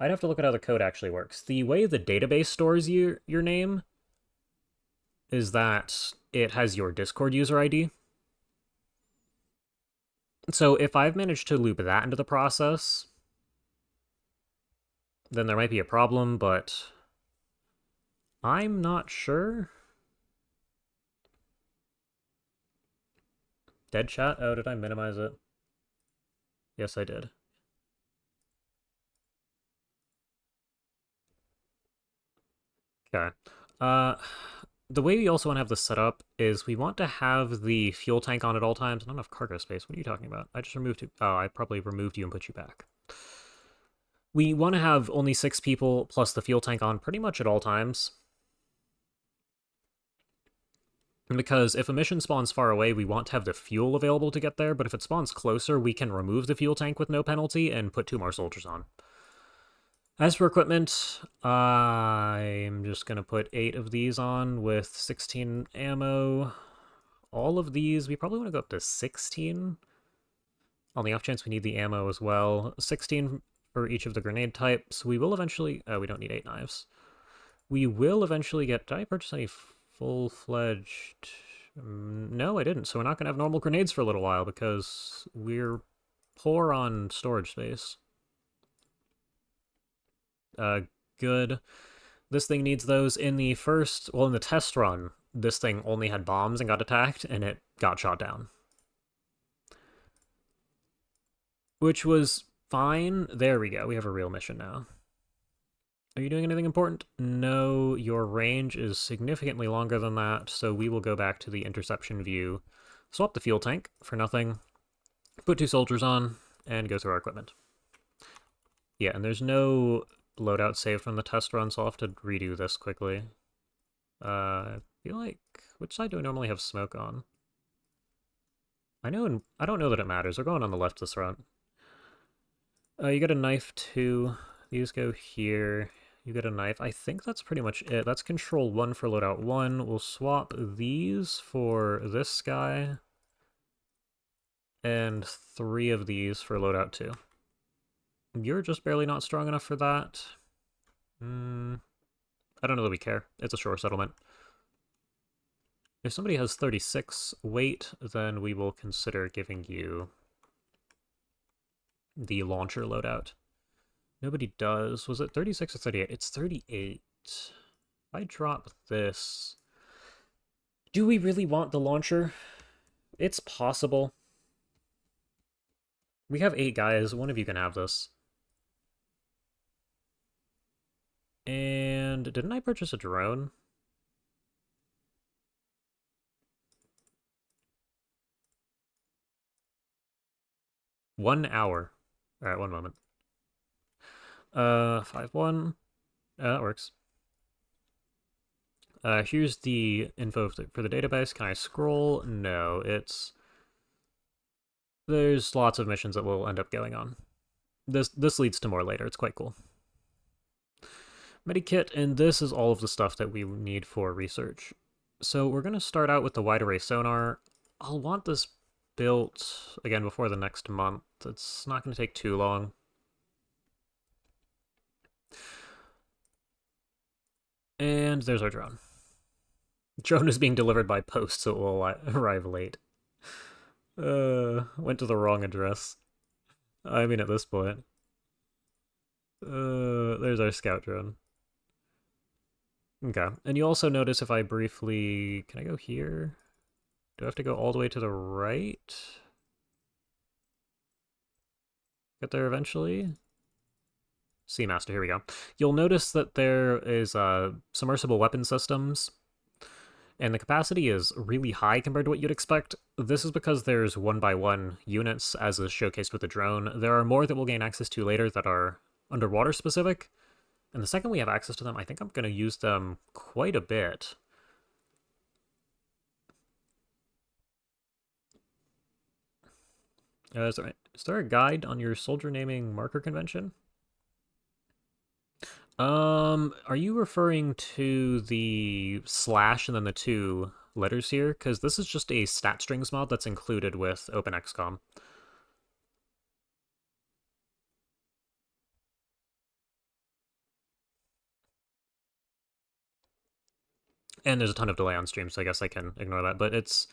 I'd have to look at how the code actually works. The way the database stores your name is that it has your Discord user ID. So if I've managed to loop that into the process, then there might be a problem, but I'm not sure. Dead chat? Oh, did I minimize it? Yes, I did. Okay. Uh, the way we also want to have this set up is we want to have the fuel tank on at all times. Not enough cargo space. What are you talking about? I just removed you. Oh, I probably removed you and put you back. We want to have only 6 people plus the fuel tank on pretty much at all times. Because if a mission spawns far away, we want to have the fuel available to get there, but if it spawns closer, we can remove the fuel tank with no penalty and put 2 more soldiers on. As for equipment, I'm just going to put 8 of these on with 16 ammo. All of these, we probably want to go up to 16. On the off chance we need the ammo as well. 16 for each of the grenade types. We will eventually... Oh, we don't need 8 knives. We will eventually get... Did I purchase any full-fledged... No, I didn't. So we're not going to have normal grenades for a little while because we're poor on storage space. Good. This thing needs those. In the first... Well, in the test run, this thing only had bombs and got attacked, and it got shot down. Which was fine. There we go. We have a real mission now. Are you doing anything important? No, your range is significantly longer than that, so we will go back to the interception view, swap the fuel tank for nothing, put 2 soldiers on, and go through our equipment. Yeah, and there's no loadout saved from the test run, so I'll have to redo this quickly. I feel like... Which side do I normally have smoke on? I don't know that it matters. We're going on the left this round. You get a knife too. These go here. You get a knife. I think that's pretty much it. That's control 1 for loadout 1. We'll swap these for this guy. And 3 of these for loadout 2. You're just barely not strong enough for that. I don't know that we care. It's a shore settlement. If somebody has 36 weight, then we will consider giving you the launcher loadout. Nobody does. Was it 36 or 38? It's 38. If I drop this... Do we really want the launcher? It's possible. We have 8 guys. One of you can have this. And didn't I purchase a drone? One hour. Alright, one moment. 5-1. That works. Here's the info for the database. Can I scroll? No, it's... There's lots of missions that we'll end up going on. This leads to more later. It's quite cool. Medikit, and this is all of the stuff that we need for research. So we're going to start out with the wide array sonar. I'll want this built, again, before the next month. It's not going to take too long. And there's our drone. Drone is being delivered by post, so it will arrive late. Went to the wrong address. I mean, at this point. There's our scout drone. Okay, and you also notice if I briefly... Can I go here? Do I have to go all the way to the right? Get there eventually? Seamaster, here we go. You'll notice that there is submersible weapon systems, and the capacity is really high compared to what you'd expect. This is because there's 1x1 units, as is showcased with the drone. There are more that we'll gain access to later that are underwater specific, and the second we have access to them, I think I'm going to use them quite a bit. Is there a guide on your soldier naming marker convention? Are you referring to the slash and then the 2 letters here? Because this is just a stat strings mod that's included with OpenXCOM. And there's a ton of delay on stream, so I guess I can ignore that. But it's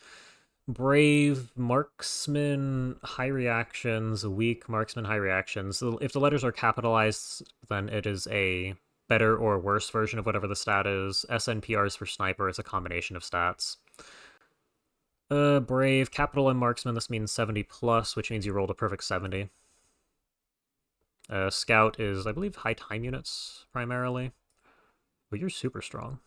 brave, marksman, high reactions, weak, marksman, high reactions. So if the letters are capitalized, then it is a better or worse version of whatever the stat is. SNPR is for sniper. It's a combination of stats. Brave, capital M marksman, this means 70 plus, which means you rolled a perfect 70. Scout is, I believe, high time units, primarily. Well, you're super strong.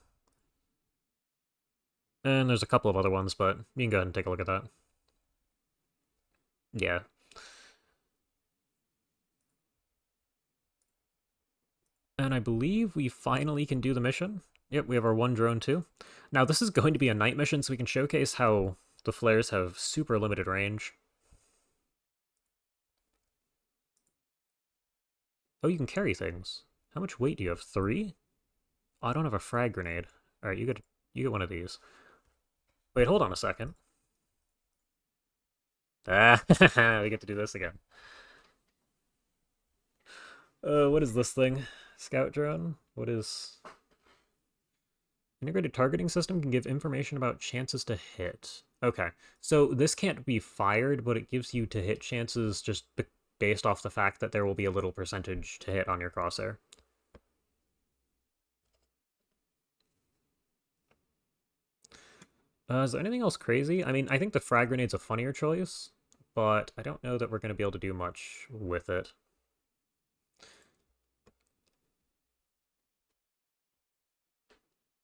And there's a couple of other ones, but you can go ahead and take a look at that. Yeah. And I believe we finally can do the mission. Yep, we have our one drone too. Now, this is going to be a night mission, so we can showcase how the flares have super limited range. Oh, you can carry things. How much weight do you have? 3? Oh, I don't have a frag grenade. Alright, you get one of these. Wait, hold on a second. Ah, we get to do this again. What is this thing? Scout drone? What is... Integrated targeting system can give information about chances to hit. Okay, so this can't be fired, but it gives you to hit chances just based off the fact that there will be a little percentage to hit on your crosshair. Is there anything else crazy? I mean, I think the frag grenade's a funnier choice, but I don't know that we're going to be able to do much with it.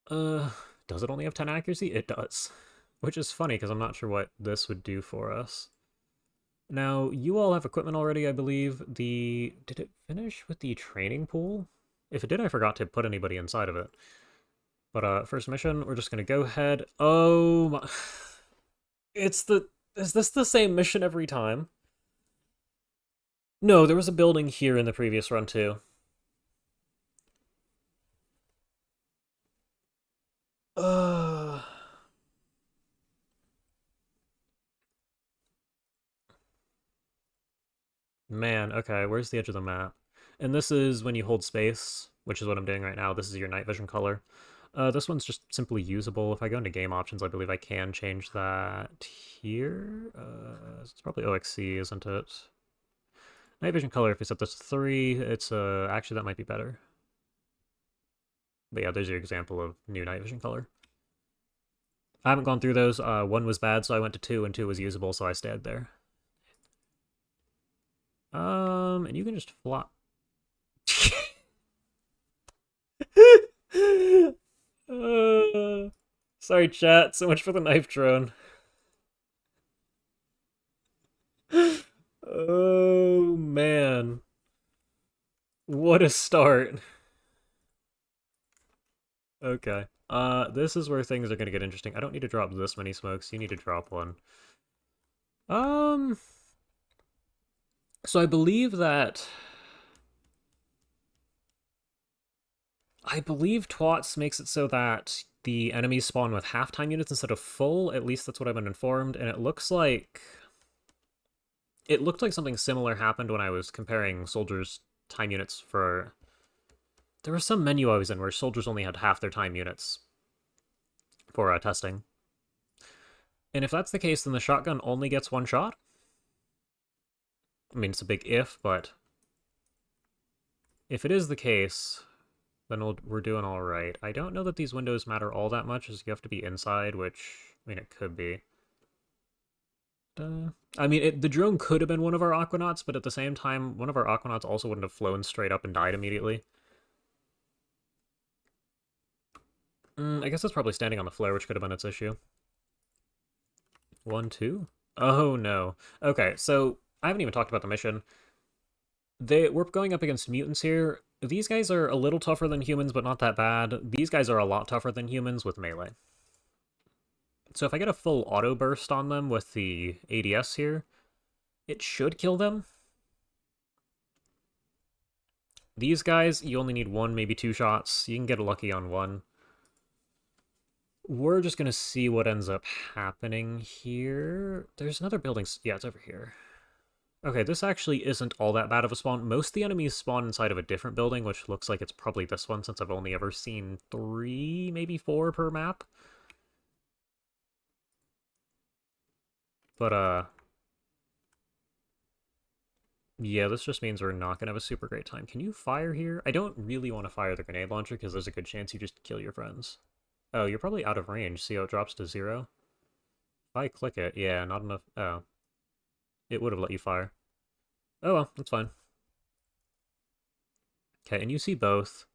Does it only have 10 accuracy? It does. Which is funny, because I'm not sure what this would do for us. Now, you all have equipment already, I believe. Did it finish with the training pool? If it did, I forgot to put anybody inside of it. But, first mission, we're just gonna go ahead. Oh my... Is this the same mission every time? No, there was a building here in the previous run, too. Uh... Man, okay, where's the edge of the map? And this is when you hold space, which is what I'm doing right now. This is your night vision color. This one's just simply usable. If I go into game options, I believe I can change that here. It's probably OXC, isn't it? Night vision color, if we set this to 3, it's, actually that might be better. But yeah, there's your example of new night vision color. I haven't gone through those. 1 was bad, so I went to 2, and 2 was usable, so I stayed there. And you can just flop. Sorry, chat. So much for the knife drone. Oh, man. What a start. Okay. This is where things are gonna get interesting. I don't need to drop this many smokes. You need to drop one. So I believe that... I believe TWoTS makes it so that the enemies spawn with half-time units instead of full. At least that's what I've been informed. And it looks like... It looked like something similar happened when I was comparing soldiers' time units for... There was some menu I was in where soldiers only had half their time units for testing. And if that's the case, then the shotgun only gets 1 shot? I mean, it's a big if, but... If it is the case, then we're doing alright. I don't know that these windows matter all that much, as you have to be inside, which, I mean, it could be. I mean, the drone could have been one of our Aquanauts, but at the same time, one of our Aquanauts also wouldn't have flown straight up and died immediately. I guess it's probably standing on the flare, which could have been its issue. 1, 2? Oh, no. Okay, so I haven't even talked about the mission. We're going up against mutants here. These guys are a little tougher than humans, but not that bad. These guys are a lot tougher than humans with melee. So if I get a full auto burst on them with the ADS here, it should kill them. These guys, you only need 1, maybe 2 shots. You can get lucky on 1. We're just going to see what ends up happening here. There's another building. Yeah, it's over here. Okay, this actually isn't all that bad of a spawn. Most of the enemies spawn inside of a different building, which looks like it's probably this one since I've only ever seen 3, maybe 4 per map. But, yeah, this just means we're not gonna have a super great time. Can you fire here? I don't really want to fire the grenade launcher because there's a good chance you just kill your friends. Oh, you're probably out of range. See how it drops to 0? If I click it, yeah, not enough. Oh, it would have let you fire. Oh well, that's fine. Okay, and you see both.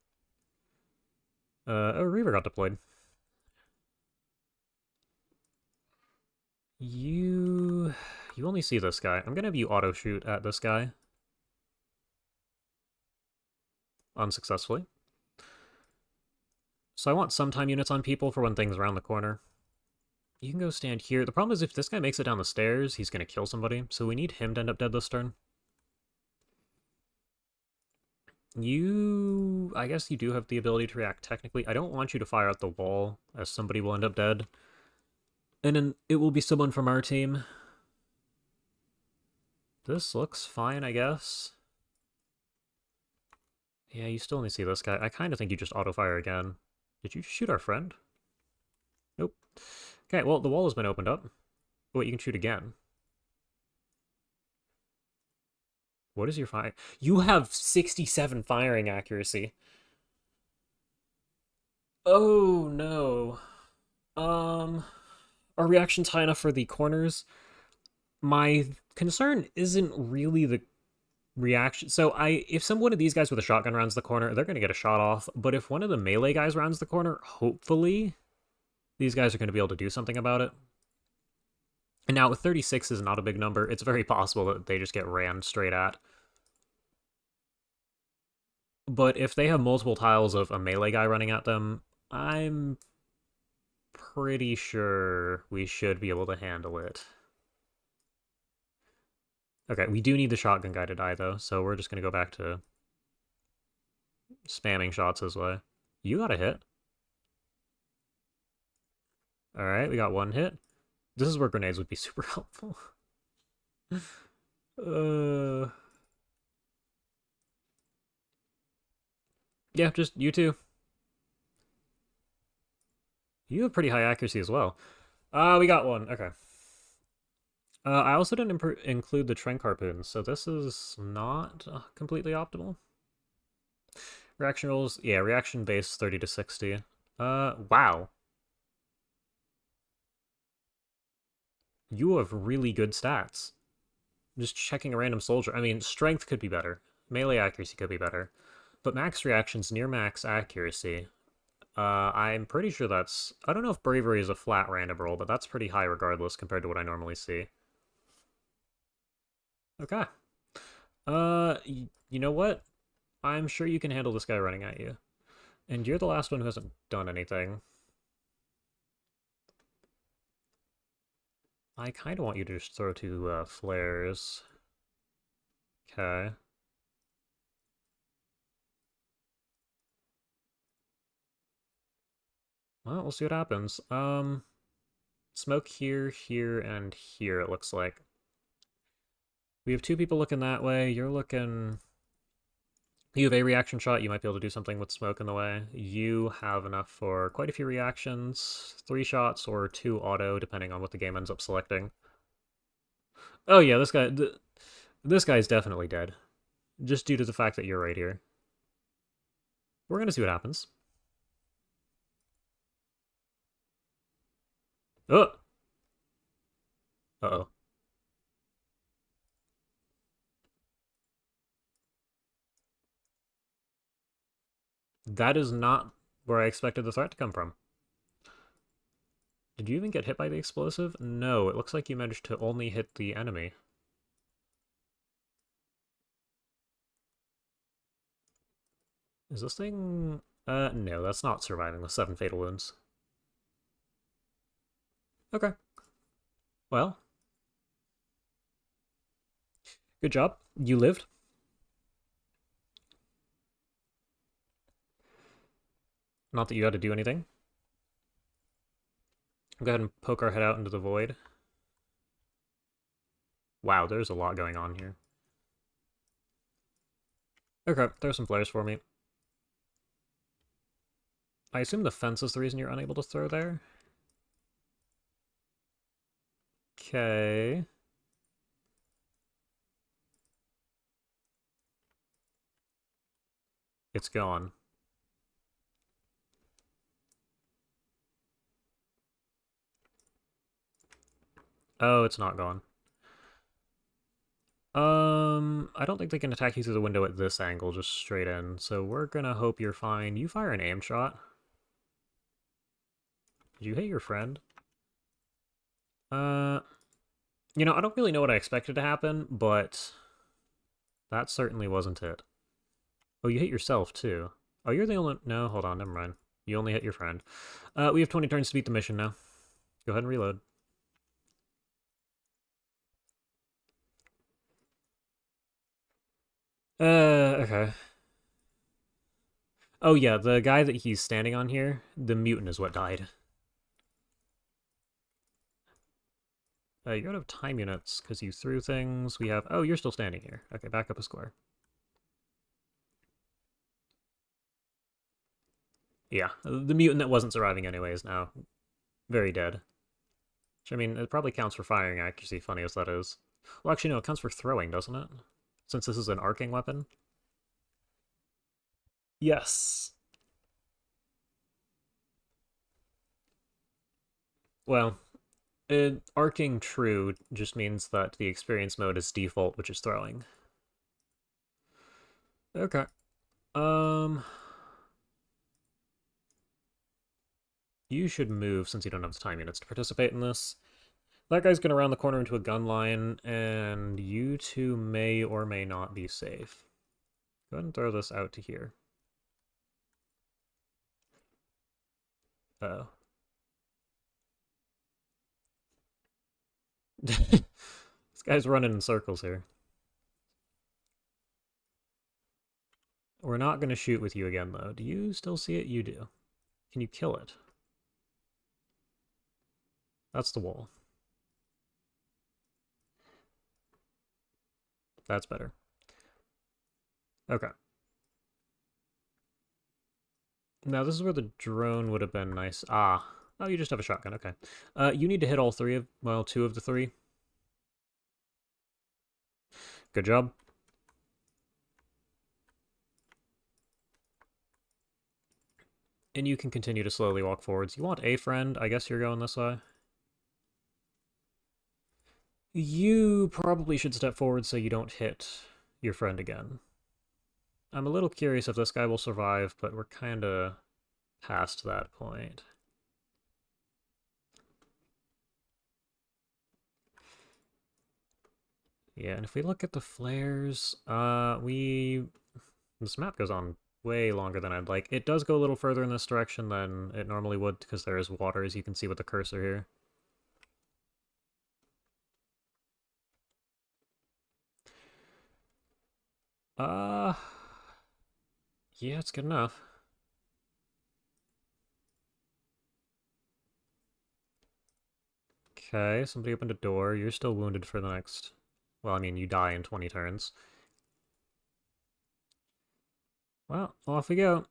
Oh, Reaver got deployed. You... You only see this guy. I'm gonna have you auto-shoot at this guy. Unsuccessfully. So I want some time units on people for when things around the corner. You can go stand here. The problem is if this guy makes it down the stairs, he's gonna kill somebody. So we need him to end up dead this turn. You... I guess you do have the ability to react technically. I don't want you to fire at the wall, as somebody will end up dead. And then it will be someone from our team. This looks fine, I guess. Yeah, you still only see this guy. I kind of think you just auto-fire again. Did you shoot our friend? Nope. Okay, well, the wall has been opened up. Wait, you can shoot again. What is your fire? You have 67 firing accuracy. Oh, no. Are reactions high enough for the corners? My concern isn't really the reaction. So if one of these guys with a shotgun rounds the corner, they're going to get a shot off. But if one of the melee guys rounds the corner, hopefully these guys are going to be able to do something about it. And now with 36 is not a big number, it's very possible that they just get rammed straight at. But if they have multiple tiles of a melee guy running at them, I'm pretty sure we should be able to handle it. Okay, we do need the shotgun guy to die, though, so we're just going to go back to spamming shots his way. You got a hit. Alright, we got one hit. This is where grenades would be super helpful. uh... Yeah, just you two. You have pretty high accuracy as well. We got one. Okay. I also didn't include the Trank Harpoons, so this is not completely optimal. Reaction rolls, yeah, reaction base 30 to 60. Wow. You have really good stats. Just checking a random soldier. I mean, strength could be better. Melee accuracy could be better. But max reactions near max accuracy. I'm pretty sure that's... I don't know if bravery is a flat random roll, but that's pretty high regardless compared to what I normally see. Okay. You know what? I'm sure you can handle this guy running at you. And you're the last one who hasn't done anything. I kind of want you to just throw 2 flares. Okay. Well, we'll see what happens. Smoke here, here, and here, it looks like. We have 2 people looking that way. You're looking... You have a reaction shot. You might be able to do something with smoke in the way. You have enough for quite a few reactions. 3 shots or 2 auto, depending on what the game ends up selecting. Oh yeah, this guy's definitely dead. Just due to the fact that you're right here. We're gonna see what happens. Oh! Uh-oh. That is not where I expected the threat to come from. Did you even get hit by the explosive? No, it looks like you managed to only hit the enemy. Is this thing... no, that's not surviving with 7 fatal wounds. Okay. Well. Good job. You lived. Not that you had to do anything. Go ahead and poke our head out into the void. Wow, there's a lot going on here. Okay, there's some flares for me. I assume the fence is the reason you're unable to throw there? Okay. It's gone. Oh, it's not gone. I don't think they can attack you through the window at this angle, just straight in, so we're gonna hope you're fine. You fire an aim shot. Did you hit your friend? Uh, I don't really know what I expected to happen, but that certainly wasn't it. Oh, you hit yourself, too. Oh, you're the only... No, hold on, never mind. You only hit your friend. We have 20 turns to beat the mission now. Go ahead and reload. Okay. Oh, yeah, the guy that he's standing on here, the mutant is what died. You're out of time units, because you threw things. We have... Oh, you're still standing here. Okay, back up a square. Yeah, the mutant that wasn't surviving anyway is now very dead. Which, I mean, it probably counts for firing accuracy, funny as that is. Well, actually, no, it counts for throwing, doesn't it? Since this is an arcing weapon. Yes. Well, arcing true just means that the experience mode is default, which is throwing. Okay. You should move since you don't have the time units to participate in this. That guy's gonna round the corner into a gun line, and you two may or may not be safe. Go ahead and throw this out to here. Uh oh. This guy's running in circles here. We're not going to shoot with you again, though. Do you still see it? You do. Can you kill it? That's the wall. That's better. Okay. Now, this is where the drone would have been nice. Ah. Oh, you just have a shotgun. Okay. You need to hit all three of... Well, two of the three. Good job. And you can continue to slowly walk forwards. You want a friend? I guess you're going this way. You probably should step forward so you don't hit your friend again. I'm a little curious if this guy will survive, but we're kind of past that point. Yeah, and if we look at the flares, this map goes on way longer than I'd like. It does go a little further in this direction than it normally would, because there is water, as you can see with the cursor here. Uh, yeah, it's good enough. Okay, somebody opened a door. You're still wounded for the next... Well, I mean, you die in 20 turns. Well, off we go.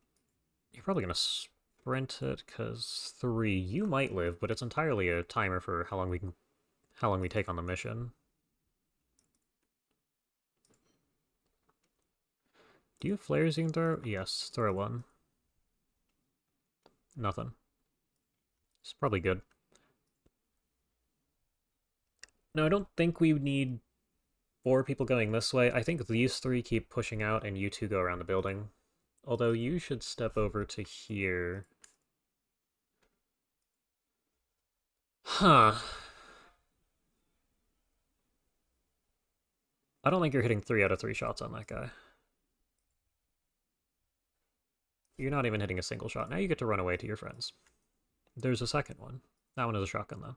You're probably gonna sprint it, because 3. You might live, but it's entirely a timer for how long we take on the mission. Do you have flares you can throw? Yes, throw one. Nothing. It's probably good. No, I don't think we need 4 people going this way. I think these 3 keep pushing out and you 2 go around the building. Although you should step over to here. Huh. I don't think you're hitting 3 out of 3 shots on that guy. You're not even hitting a single shot. Now you get to run away to your friends. There's a second one. That one is a shotgun, though.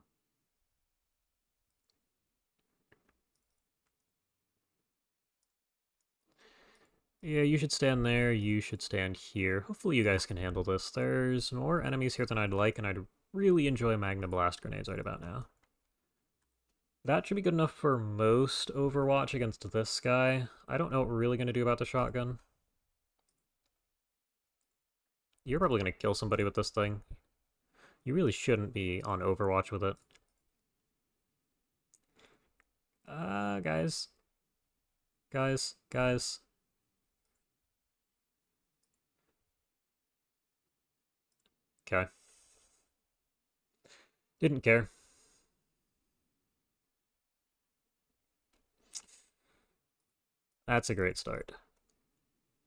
Yeah, you should stand there. You should stand here. Hopefully you guys can handle this. There's more enemies here than I'd like, and I'd really enjoy Magna Blast grenades right about now. That should be good enough for most Overwatch against this guy. I don't know what we're really going to do about the shotgun. You're probably going to kill somebody with this thing. You really shouldn't be on Overwatch with it. Guys. Guys. Okay. Didn't care. That's a great start.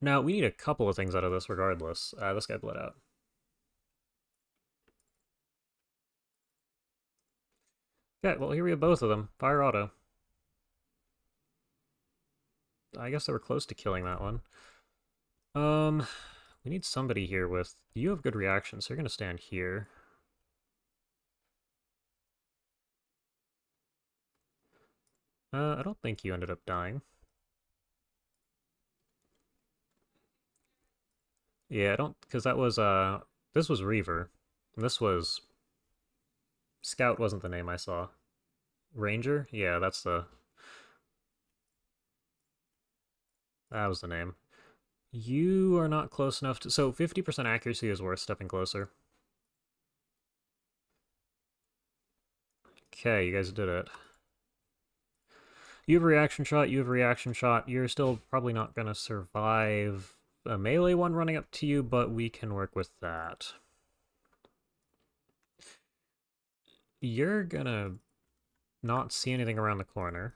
Now, we need a couple of things out of this regardless. This guy bled out. Okay, well, here we have both of them. Fire auto. I guess they were close to killing that one. We need somebody here with... You have good reaction, so you're going to stand here. I don't think you ended up dying. Yeah, I don't... Because that was, This was Reaver. This was... Scout wasn't the name I saw. Ranger? Yeah, that's the... That was the name. You are not close enough to... So 50% accuracy is worth stepping closer. Okay, you guys did it. You have a reaction shot, you have a reaction shot. You're still probably not going to survive a melee one running up to you, but we can work with that. You're gonna not see anything around the corner.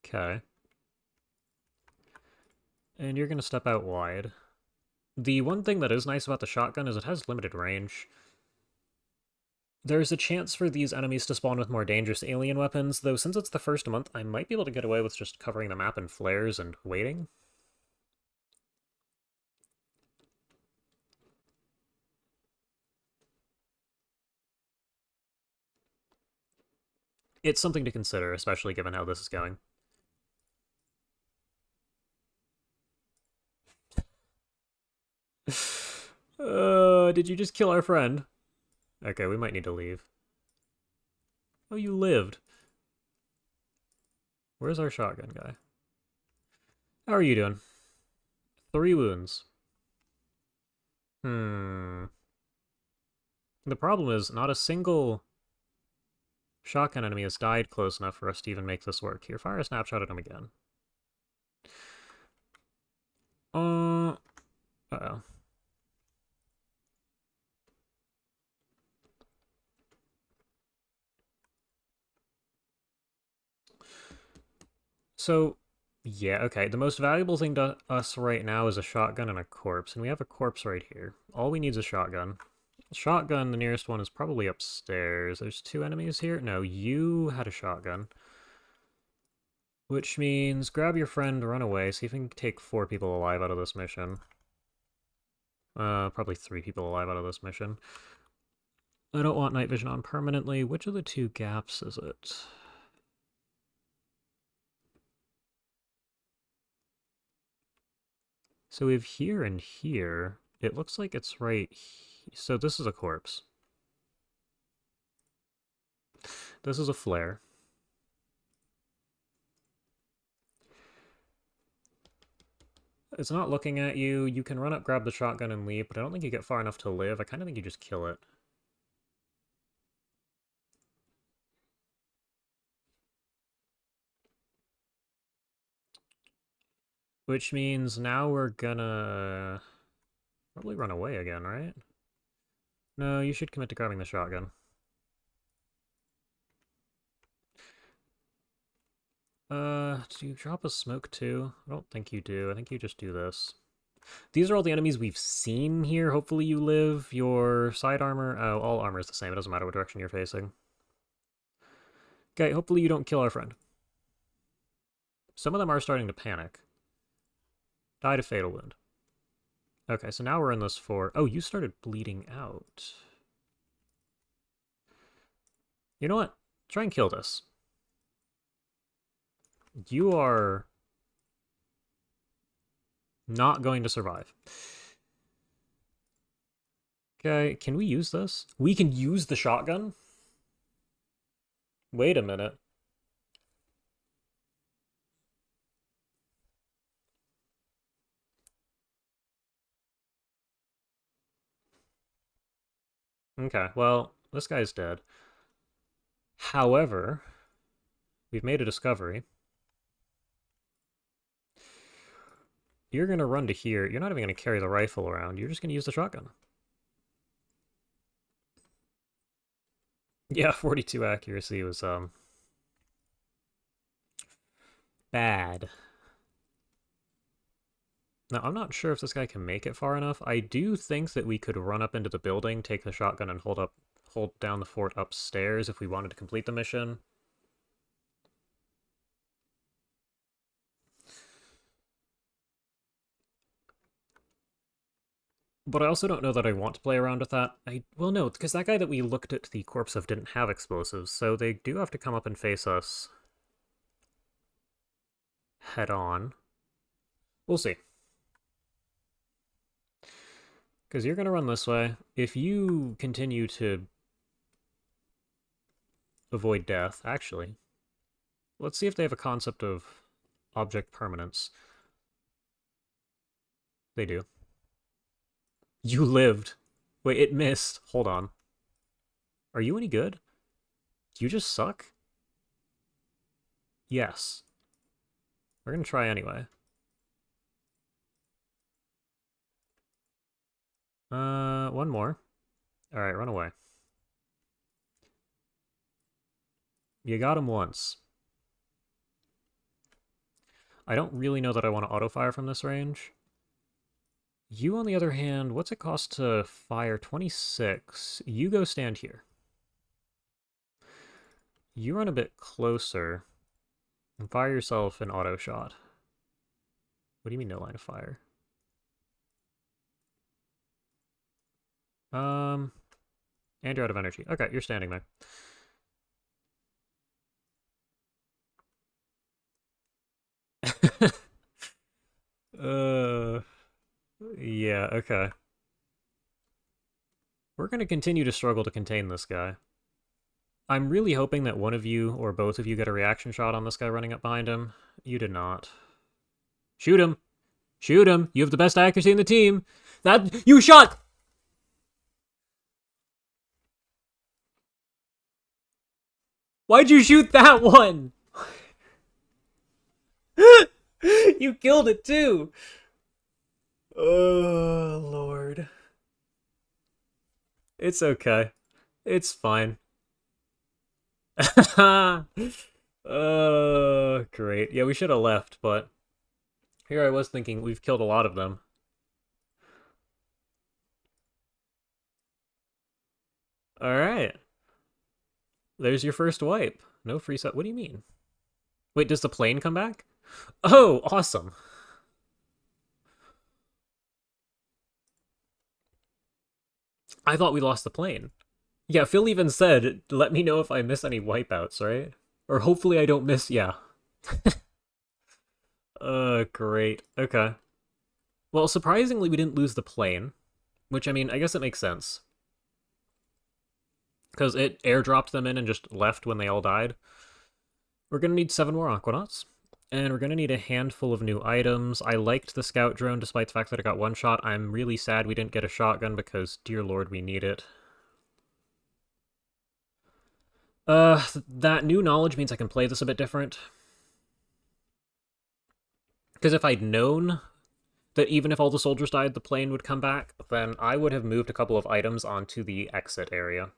Okay. And you're gonna step out wide. The one thing that is nice about the shotgun is it has limited range. There's a chance for these enemies to spawn with more dangerous alien weapons, though since it's the first month, I might be able to get away with just covering the map in flares and waiting. It's something to consider, especially given how this is going. Did you just kill our friend? Okay, we might need to leave. Oh, you lived. Where's our shotgun guy? How are you doing? 3 wounds. The problem is, not a single shotgun enemy has died close enough for us to even make this work. Here, fire a snapshot at him again. Uh-oh. So, yeah, okay. The most valuable thing to us right now is a shotgun and a corpse, and we have a corpse right here. All we need is a shotgun. Shotgun, the nearest one is probably upstairs. There's 2 enemies here. No, you had a shotgun. Which means grab your friend, run away, see if we can take 4 people alive out of this mission. Probably 3 people alive out of this mission. I don't want night vision on permanently. Which of the 2 gaps is it? So we have here and here. It looks like it's right here. So this is a corpse. This is a flare. It's not looking at you. You can run up, grab the shotgun, and leave, but I don't think you get far enough to live. I kind of think you just kill it. Which means now we're gonna probably run away again, right? No, you should commit to grabbing the shotgun. Do you drop a smoke too? I don't think you do. I think you just do this. These are all the enemies we've seen here. Hopefully you live. Your side armor... Oh, all armor is the same. It doesn't matter what direction you're facing. Okay, hopefully you don't kill our friend. Some of them are starting to panic. Died a fatal wound. Okay, so now we're in this for... Oh, you started bleeding out. You know what? Try and kill this. You are not going to survive. Okay, can we use this? We can use the shotgun? Wait a minute. Okay, well, this guy's dead. However, we've made a discovery. You're gonna run to here. You're not even gonna carry the rifle around. You're just gonna use the shotgun. Yeah, 42 accuracy was, bad. Now, I'm not sure if this guy can make it far enough. I do think that we could run up into the building, take the shotgun, and hold down the fort upstairs if we wanted to complete the mission. But I also don't know that I want to play around with that. Well, no, because that guy that we looked at the corpse of didn't have explosives, so they do have to come up and face us head on. We'll see. Because you're going to run this way. If you continue to avoid death, actually, let's see if they have a concept of object permanence. They do. You lived. Wait, it missed. Hold on. Are you any good? Do you just suck? Yes. We're gonna try anyway. One more. Alright, run away. You got him once. I don't really know that I want to auto-fire from this range. You, on the other hand, what's it cost to fire? 26. You go stand here. You run a bit closer and fire yourself an auto shot. What do you mean no line of fire? And you're out of energy. Okay, you're standing there. Yeah, okay. We're gonna continue to struggle to contain this guy. I'm really hoping that one of you or both of you get a reaction shot on this guy running up behind him. You did not. Shoot him! Shoot him! You have the best accuracy in the team! That- You shot! Why'd you shoot that one? You killed it too! Oh, Lord. It's okay. It's fine. Great. Yeah, we should have left, but here I was thinking we've killed a lot of them. Alright. There's your first wipe. No free set. What do you mean? Wait, does the plane come back? Oh, awesome. I thought we lost the plane. Yeah, Phil even said, let me know if I miss any wipeouts, right? Or hopefully I don't miss, yeah. Great. Okay. Well, surprisingly, we didn't lose the plane. Which, I mean, I guess it makes sense. Because it airdropped them in and just left when they all died. We're gonna need 7 more Aquanauts. And we're gonna need a handful of new items. I liked the scout drone despite the fact that it got one shot. I'm really sad we didn't get a shotgun because, dear lord, we need it. That new knowledge means I can play this a bit different. Because if I'd known that even if all the soldiers died, the plane would come back, then I would have moved a couple of items onto the exit area.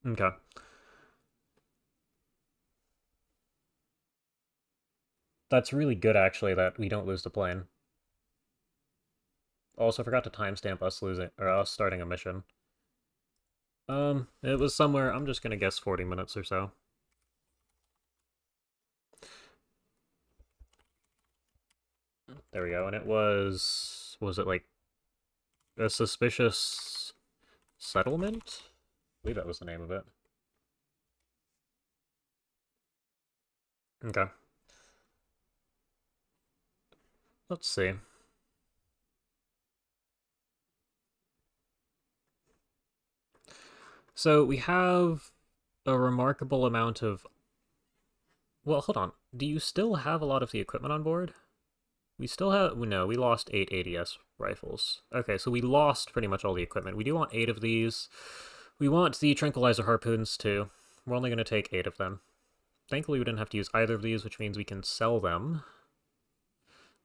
Okay. That's really good, actually, that we don't lose the plane. Also, forgot to timestamp us losing, or us starting a mission. It was somewhere, I'm just gonna guess 40 minutes or so. There we go, and it was it like a suspicious settlement? I believe that was the name of it. Okay. Let's see. So we have a remarkable amount of... Well, hold on. Do you still have a lot of the equipment on board? We still have... No, we lost 8 ADS rifles. Okay, so we lost pretty much all the equipment. We do want 8 of these. We want the tranquilizer harpoons, too. We're only going to take 8 of them. Thankfully, we didn't have to use either of these, which means we can sell them.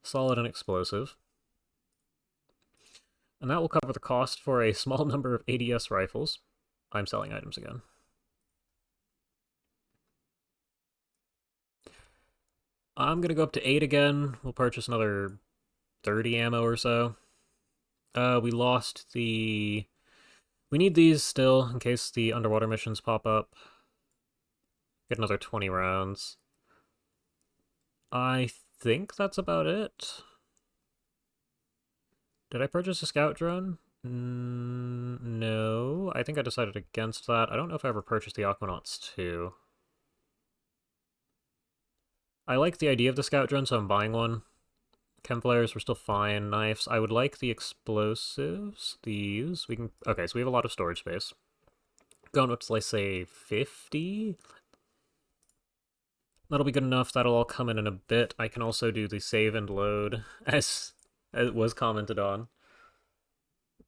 Solid and explosive. And that will cover the cost for a small number of ADS rifles. I'm selling items again. I'm going to go up to 8 again. We'll purchase another 30 ammo or so. We lost the... We need these still, in case the underwater missions pop up. Get another 20 rounds. I think that's about it. Did I purchase a scout drone? No. I think I decided against that. I don't know if I ever purchased the Aquanauts 2. I like the idea of the scout drone, so I'm buying one. Chem flares were still fine. Knives. I would like the explosives. These. We can... Okay, so we have a lot of storage space. Going up to, let's say, 50? That'll be good enough. That'll all come in a bit. I can also do the save and load, as it was commented on.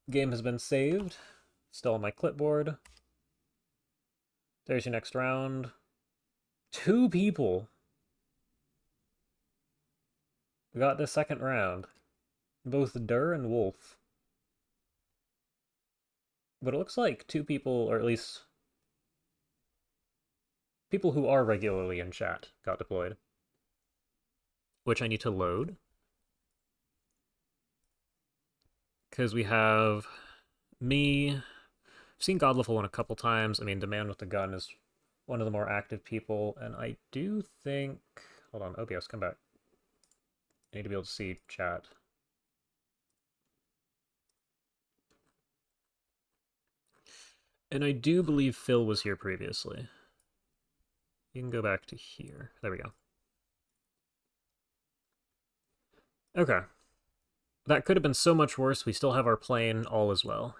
Game has been saved. Still on my clipboard. There's your next round. 2 people. We got the second round. Both Durr and Wolf. But it looks like 2 people, or at least people who are regularly in chat, got deployed. Which I need to load. Because we have me. I've seen God Level 1 a couple times. I mean, the man with the gun is one of the more active people. And I do think... Hold on, OBS, come back. I need to be able to see chat. And I do believe Phil was here previously. You can go back to here. There we go. Okay. That could have been so much worse. We still have our plane, all as well.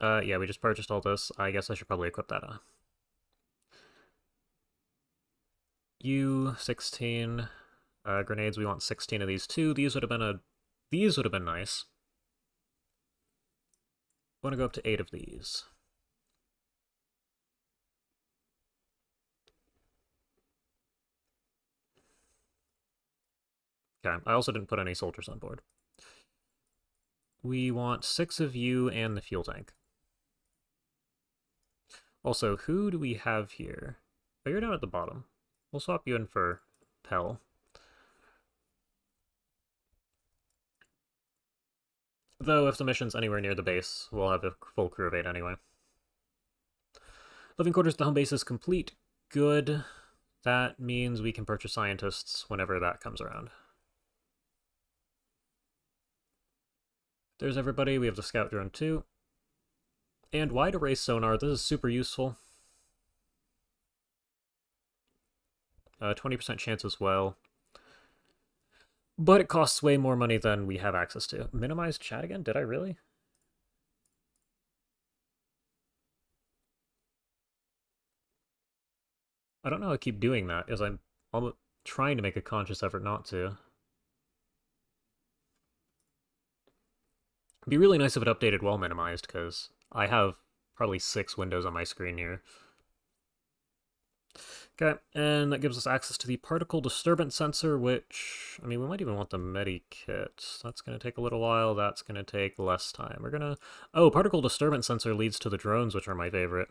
Yeah, we just purchased all this. I guess I should probably equip that. U-16 grenades. We want 16 of these too. These would have been These would have been nice. I want to go up to 8 of these. Okay, I also didn't put any soldiers on board. We want 6 of you and the fuel tank. Also, who do we have here? Oh, you're down at the bottom. We'll swap you in for Pell. Though, if the mission's anywhere near the base, we'll have a full crew of 8 anyway. Living quarters at the home base is complete. Good. That means we can purchase scientists whenever that comes around. There's everybody. We have the scout drone too. And wide array sonar. This is super useful. 20% chance as well. But it costs way more money than we have access to. Minimize chat again? Did I really? I don't know how I keep doing that, as I'm almost trying to make a conscious effort not to. It'd be really nice if it updated while minimized, because I have probably 6 windows on my screen here. Okay, and that gives us access to the particle disturbance sensor, which, I mean, we might even want the medikit. That's going to take a little while. That's going to take less time. We're going to... Oh, particle disturbance sensor leads to the drones, which are my favorite.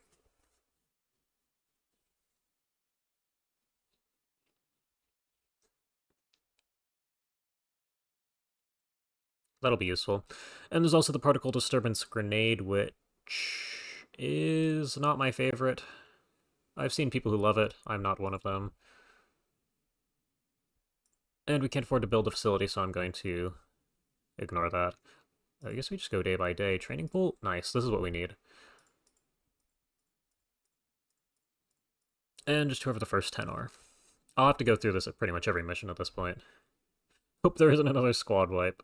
That'll be useful. And there's also the particle disturbance grenade, which is not my favorite. I've seen people who love it. I'm not one of them. And we can't afford to build a facility, so I'm going to ignore that. I guess we just go day by day. Training pool? Nice. This is what we need. And just whoever the first 10 are. I'll have to go through this at pretty much every mission at this point. Hope there isn't another squad wipe.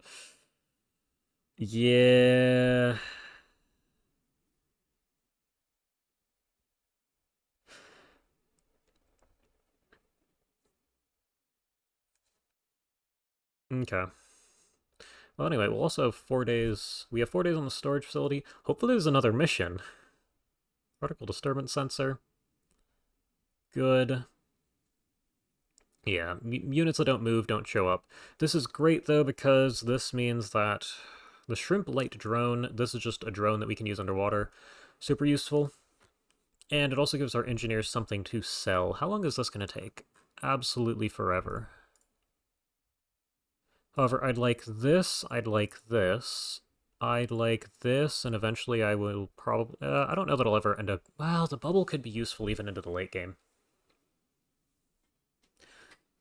Yeah. Okay. Well, anyway, we'll also have 4 days. We have 4 days on the storage facility. Hopefully there's another mission. Particle disturbance sensor. Good. Yeah, units that don't move don't show up. This is great, though, because this means that the shrimp light drone, this is just a drone that we can use underwater. Super useful. And it also gives our engineers something to sell. How long is this going to take? Absolutely forever. However, I'd like this, I'd like this, I'd like this, and eventually I will probably... I don't know that I'll ever end up... Well, the bubble could be useful even into the late game.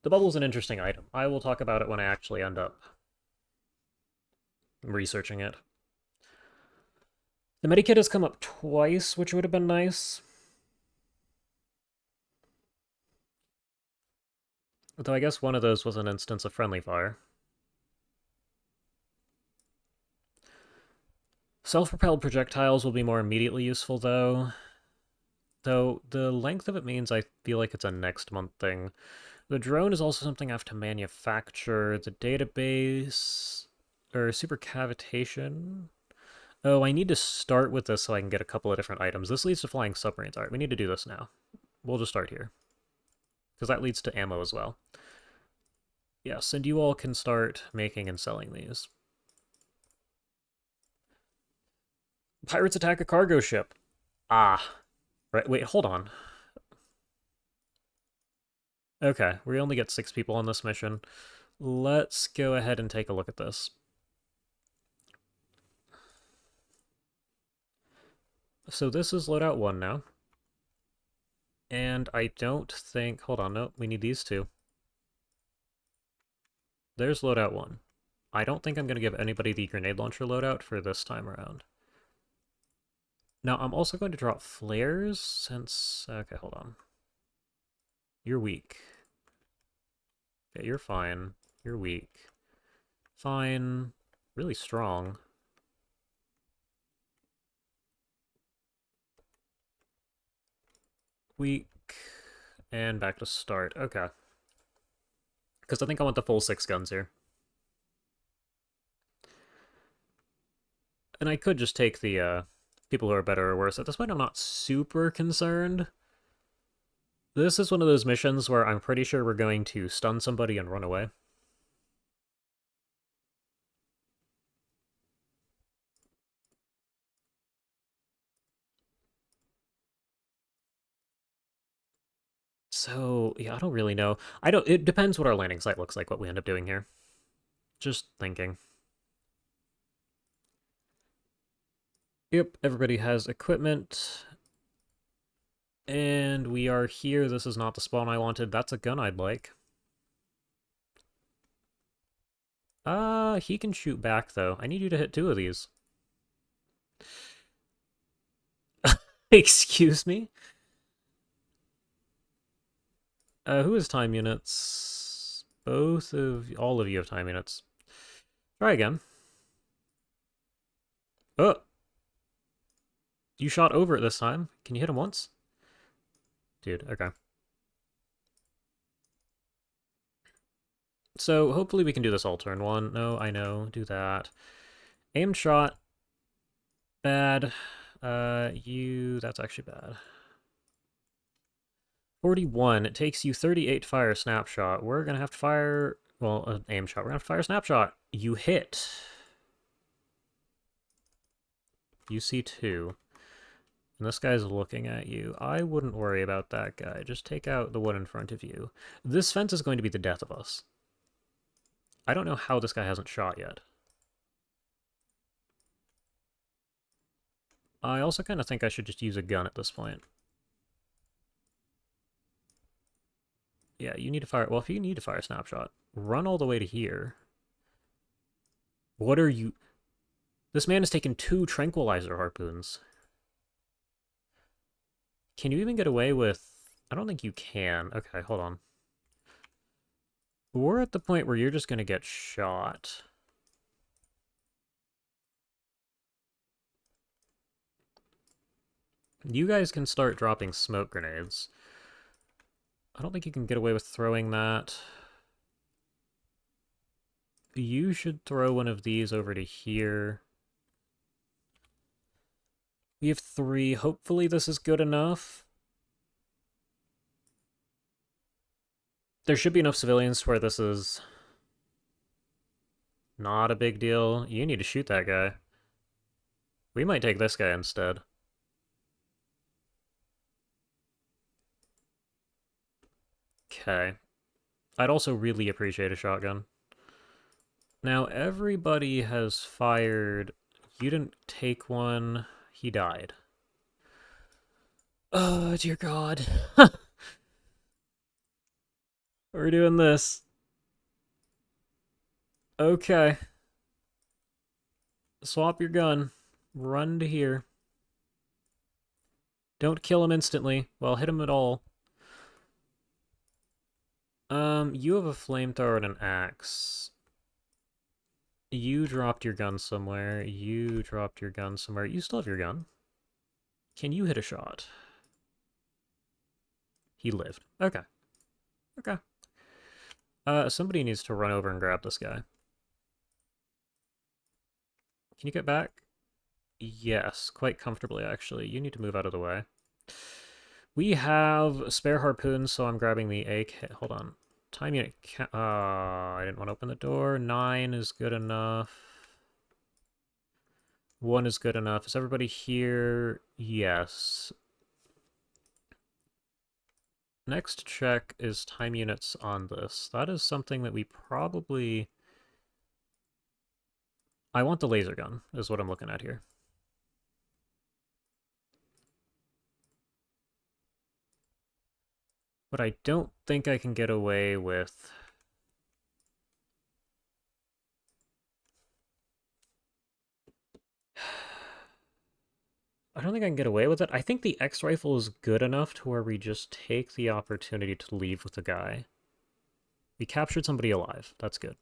The bubble's an interesting item. I will talk about it when I actually end up researching it. The medikit has come up twice, which would have been nice. Though I guess one of those was an instance of friendly fire. Self-propelled projectiles will be more immediately useful, though. Though the length of it means I feel like it's a next month thing. The drone is also something I have to manufacture. The database... or supercavitation... Oh, I need to start with this so I can get a couple of different items. This leads to flying submarines. Alright, we need to do this now. We'll just start here. Because that leads to ammo as well. Yes, and you all can start making and selling these. Pirates attack a cargo ship. Ah. Right, wait, hold on. Okay, we only get 6 people on this mission. Let's go ahead and take a look at this. So this is loadout 1 now. And I don't think... Hold on, no, we need these 2. There's loadout 1. I don't think I'm going to give anybody the grenade launcher loadout for this time around. Now, I'm also going to drop flares since... Okay, hold on. You're weak. Okay, you're fine. You're weak. Fine. Really strong. Weak. And back to start. Okay. Because I think I want the full 6 guns here. And I could just take the people who are better or worse. At this point, I'm not super concerned. This is one of those missions where I'm pretty sure we're going to stun somebody and run away. So, yeah, I don't really know. It depends what our landing site looks like, what we end up doing here. Just thinking. Yep, everybody has equipment. And we are here. This is not the spawn I wanted. That's a gun I'd like. He can shoot back, though. I need you to hit 2 of these. Excuse me? Who has time units? All of you have time units. Try again. Oh! You shot over it this time. Can you hit him once? Dude, okay. So, hopefully we can do this all turn 1. No, I know. Do that. Aimed shot. Bad. That's actually bad. 41. It takes you 38 to fire a snapshot. We're gonna have to fire... Well, an aim shot. We're gonna have to fire a snapshot. You hit. You see 2. And this guy's looking at you. I wouldn't worry about that guy. Just take out the one in front of you. This fence is going to be the death of us. I don't know how this guy hasn't shot yet. I also kind of think I should just use a gun at this point. Yeah, you need to fire... Well, if you need to fire a snapshot, run all the way to here. What are you... This man has taken 2 tranquilizer harpoons. Can you even get away with... I don't think you can. Okay, hold on. We're at the point where you're just gonna get shot. You guys can start dropping smoke grenades. I don't think you can get away with throwing that. You should throw one of these over to here. We have 3. Hopefully this is good enough. There should be enough civilians where this is not a big deal. You need to shoot that guy. We might take this guy instead. Okay. I'd also really appreciate a shotgun. Now, everybody has fired. You didn't take one. He died. Oh, dear God. We're doing this. Okay. Swap your gun. Run to here. Don't kill him instantly. Well, hit him at all. You have a flamethrower and an axe. You dropped your gun somewhere. You dropped your gun somewhere. You still have your gun. Can you hit a shot? He lived. Okay. Okay. Somebody needs to run over and grab this guy. Can you get back? Yes, quite comfortably, actually. You need to move out of the way. We have spare harpoons, so I'm grabbing the AK. Hold on. Time unit. I didn't want to open the door. 9 is good enough. 1 is good enough. Is everybody here? Yes. Next check is time units on this. That is something that we probably... I want the laser gun, is what I'm looking at here. But I don't think I can get away with... I don't think I can get away with it. I think the X-Rifle is good enough to where we just take the opportunity to leave with the guy. We captured somebody alive. That's good.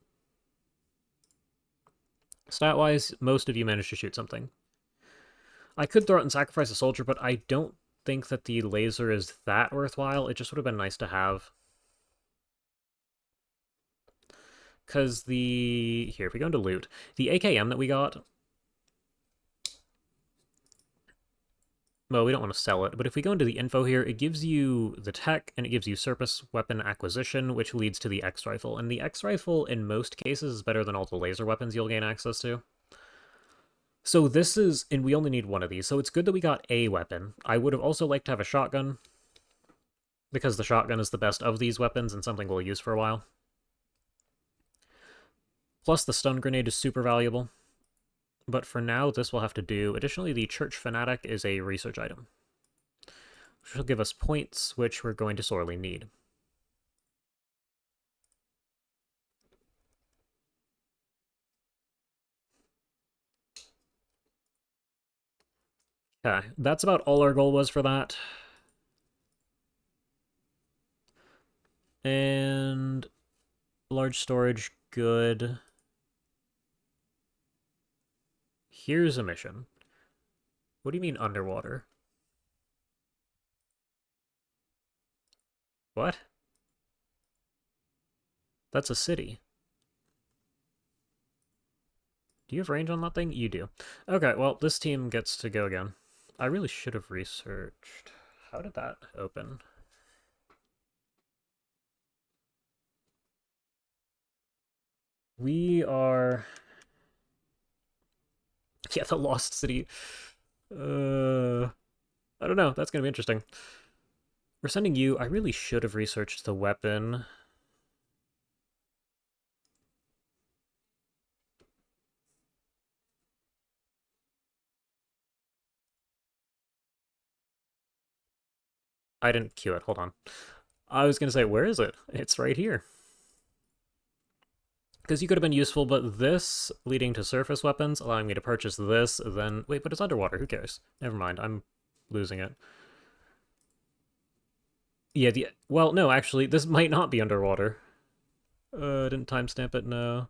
Stat-wise, most of you managed to shoot something. I could throw it and sacrifice a soldier, but I don't think that the laser is that worthwhile. It just would have been nice to have. Because the... Here, if we go into loot, the AKM that we got... Well, we don't want to sell it, but if we go into the info here, it gives you the tech, and it gives you surface weapon acquisition, which leads to the X-Rifle. And the X-Rifle, in most cases, is better than all the laser weapons you'll gain access to. So this is... And we only need one of these, so it's good that we got a weapon. I would have also liked to have a shotgun, because the shotgun is the best of these weapons, and something we'll use for a while. Plus, the stun grenade is super valuable. But for now, this will have to do. Additionally, the Church Fanatic is a research item, which will give us points, which we're going to sorely need. Okay, that's about all our goal was for that. And large storage, good. Here's a mission. What do you mean underwater? What? That's a city. Do you have range on that thing? You do. Okay, well, this team gets to go again. I really should have researched. How did that open? We are... Yeah, the Lost City. I don't know. That's going to be interesting. We're sending you... I really should have researched the weapon. I didn't queue it. Hold on. I was going to say, where is it? It's right here. Because you could have been useful, but this leading to surface weapons, allowing me to purchase this, then... Wait, but it's underwater. Who cares? Never mind. I'm losing it. Yeah, well, no, actually, this might not be underwater. Didn't timestamp it, no.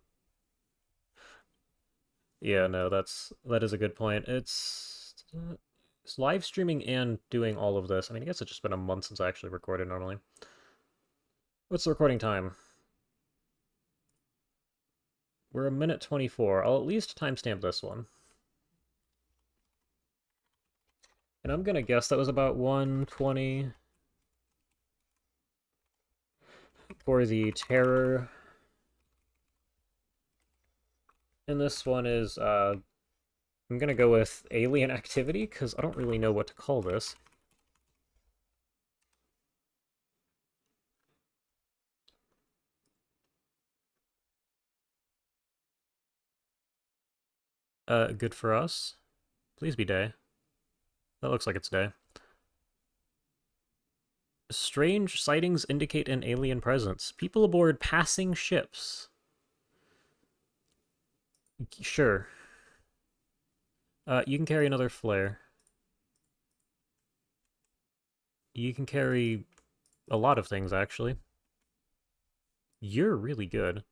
Yeah, no, that is a good point. It's live streaming and doing all of this. I mean, I guess it's just been a month since I actually recorded normally. What's the recording time? We're a minute 24. I'll at least timestamp this one. And I'm gonna guess that was about 120 for the terror. And this one is, I'm gonna go with alien activity, because I don't really know what to call this. Good for us. Please be day. That looks like it's day. Strange sightings indicate an alien presence. People aboard passing ships. Sure. You can carry another flare. You can carry a lot of things, actually. You're really good.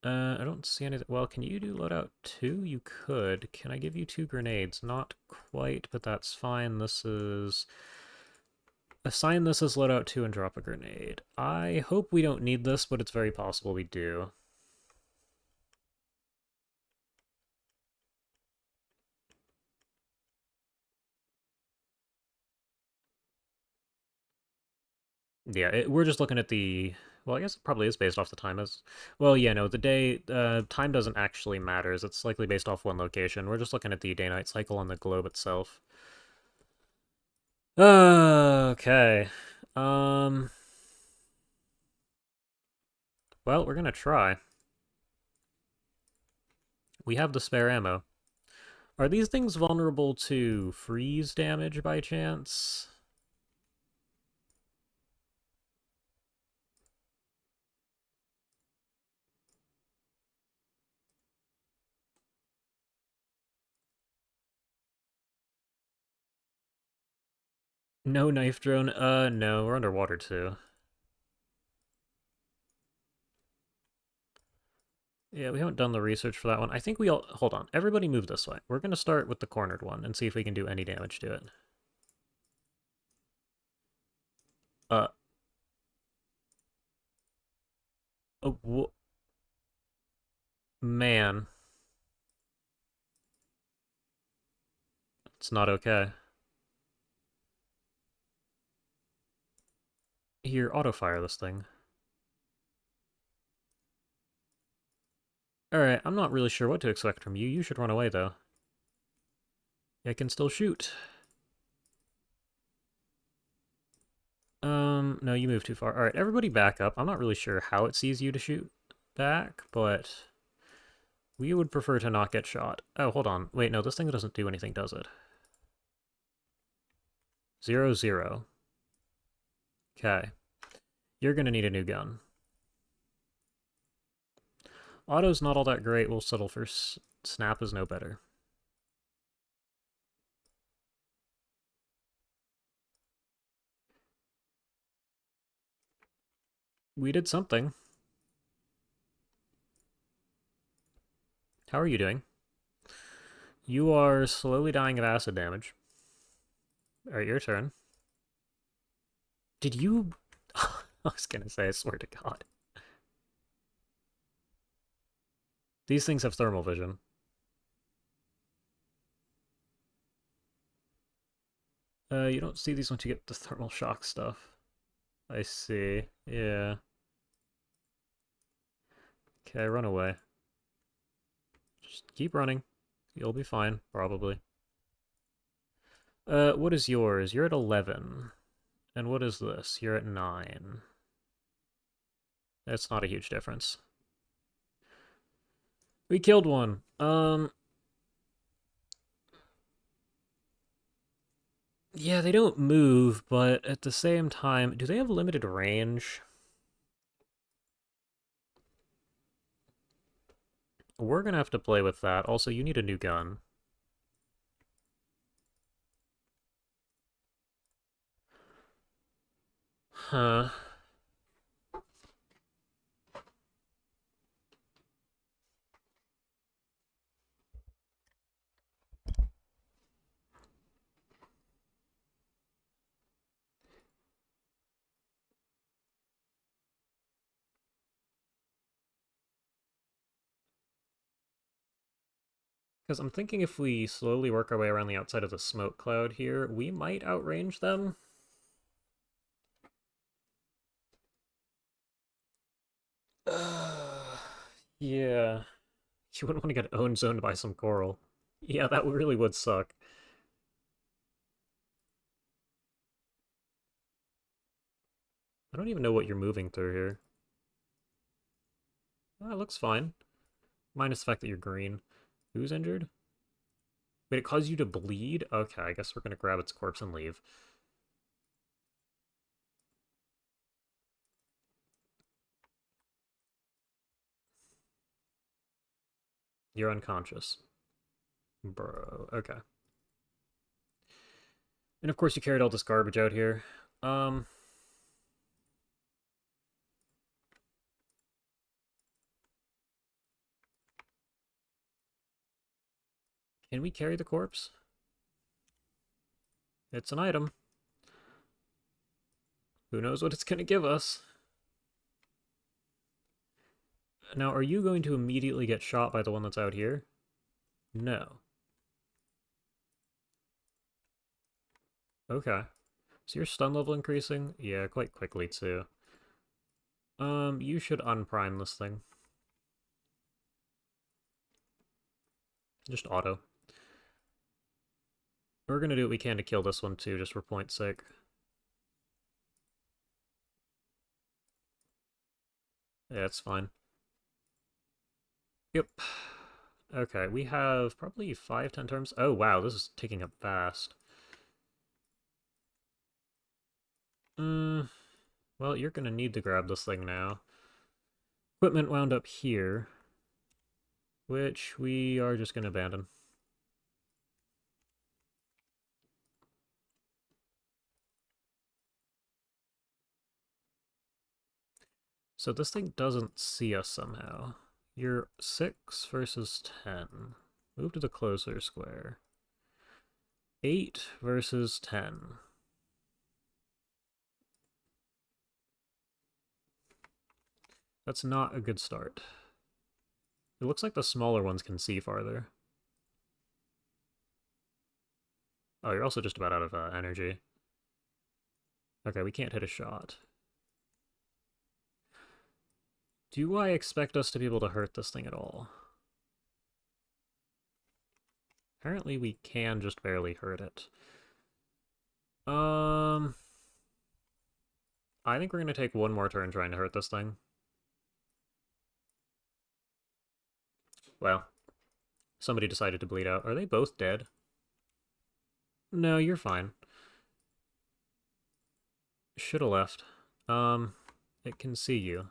I don't see anything. Well, can you do loadout 2? You could. Can I give you 2 grenades? Not quite, but that's fine. This is... Assign this as loadout 2 and drop a grenade. I hope we don't need this, but it's very possible we do. Yeah, we're just looking at the... Well, I guess it probably is based off the time as... Well, yeah, no, the day... time doesn't actually matter. It's likely based off one location. We're just looking at the day-night cycle on the globe itself. Okay. Um... Well, we're gonna try. We have the spare ammo. Are these things vulnerable to freeze damage by chance? No knife drone? No, we're underwater too. Yeah, we haven't done the research for that one. I think we all... Hold on. Everybody move this way. We're going to start with the cornered one and see if we can do any damage to it. Uh... Oh, man. It's not okay. Here, auto-fire this thing. Alright, I'm not really sure what to expect from you. You should run away, though. I can still shoot. No, you move too far. Alright, everybody back up. I'm not really sure how it sees you to shoot back, but... We would prefer to not get shot. Oh, hold on. Wait, no, this thing doesn't do anything, does it? 0, 0. Okay. You're gonna need a new gun. Auto's not all that great. We'll settle for snap is no better. We did something. How are you doing? You are slowly dying of acid damage. Alright, your turn. Did you... I was gonna say, I swear to God. These things have thermal vision. You don't see these once you get the thermal shock stuff. I see. Yeah. Okay, run away. Just keep running. You'll be fine, probably. What is yours? You're at 11. And what is this? You're at 9. That's not a huge difference. We killed one. Yeah, they don't move, but at the same time, do they have limited range? We're gonna have to play with that. Also, you need a new gun. Huh. Because I'm thinking if we slowly work our way around the outside of the smoke cloud here, we might outrange them. Yeah. You wouldn't want to get own zoned by some coral. Yeah, that really would suck. I don't even know what you're moving through here. Oh, it looks fine. Minus the fact that you're green. Who's injured? Wait, it caused you to bleed? Okay, I guess we're gonna grab its corpse and leave. You're unconscious. Bro, okay. And of course you carried all this garbage out here. Um, can we carry the corpse? It's an item. Who knows what it's gonna give us? Now, are you going to immediately get shot by the one that's out here? No. Okay. So your stun level increasing? Yeah, quite quickly too. You should unprime this thing. Just auto. We're gonna do what we can to kill this one too, just for point's sake. Yeah, it's fine. Yep. Okay, we have probably 5-10 turns. Oh wow, this is taking up fast. Well, you're gonna need to grab this thing now. Equipment wound up here, which we are just gonna abandon. So this thing doesn't see us somehow. You're 6 versus 10. Move to the closer square. 8 versus 10. That's not a good start. It looks like the smaller ones can see farther. Oh, you're also just about out of energy. Okay, we can't hit a shot. Do I expect us to be able to hurt this thing at all? Apparently we can just barely hurt it. I think we're going to take one more turn trying to hurt this thing. Well, somebody decided to bleed out. Are they both dead? No, you're fine. Should have left. It can see you.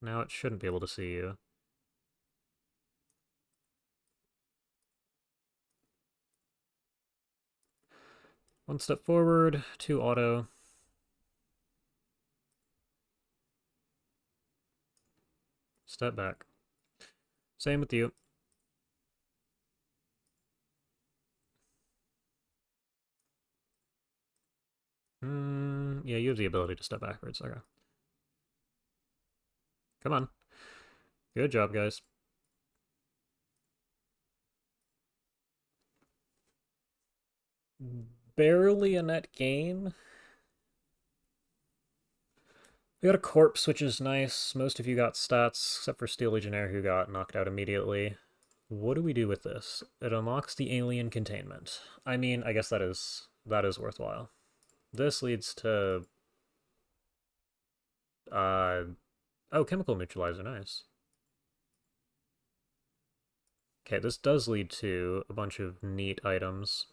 Now it shouldn't be able to see you. One step forward, 2 auto. Step back. Same with you. Yeah, you have the ability to step backwards. Okay. Come on. Good job, guys. Barely a net gain. We got a corpse, which is nice. Most of you got stats, except for Steel Legionnaire, who got knocked out immediately. What do we do with this? It unlocks the alien containment. I mean, I guess that is worthwhile. This leads to oh, chemical neutralizer, nice. Okay, this does lead to a bunch of neat items.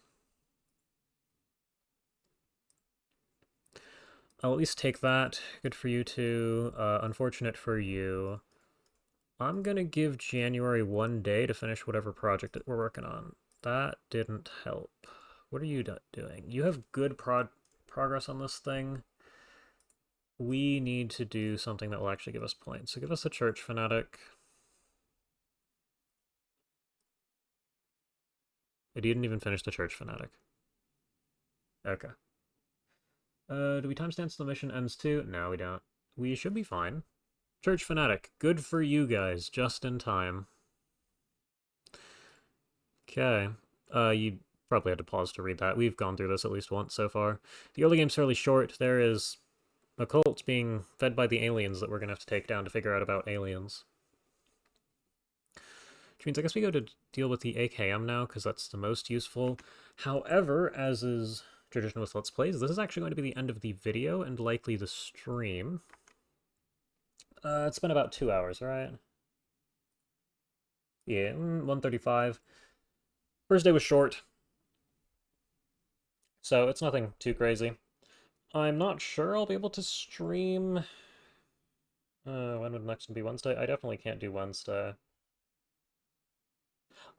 I'll at least take that. Good for you two. Unfortunate for you. I'm gonna give January 1 day to finish whatever project that we're working on. That didn't help. What are you doing? You have good progress on this thing, we need to do something that will actually give us points. So give us a church fanatic. I didn't even finish the church fanatic. Okay. Do we timestamp the mission ends too? No, we don't. We should be fine. Church fanatic. Good for you guys. Just in time. Okay. You probably had to pause to read that. We've gone through this at least once so far. The early game's fairly short. There is a cult being fed by the aliens that we're going to have to take down to figure out about aliens. Which means I guess we go to deal with the AKM now, because that's the most useful. However, as is tradition with Let's Plays, this is actually going to be the end of the video, and likely the stream. It's been about 2 hours, right? Yeah, 1:35. First day was short, so it's nothing too crazy. I'm not sure I'll be able to stream. When would next one be? Wednesday? I definitely can't do Wednesday.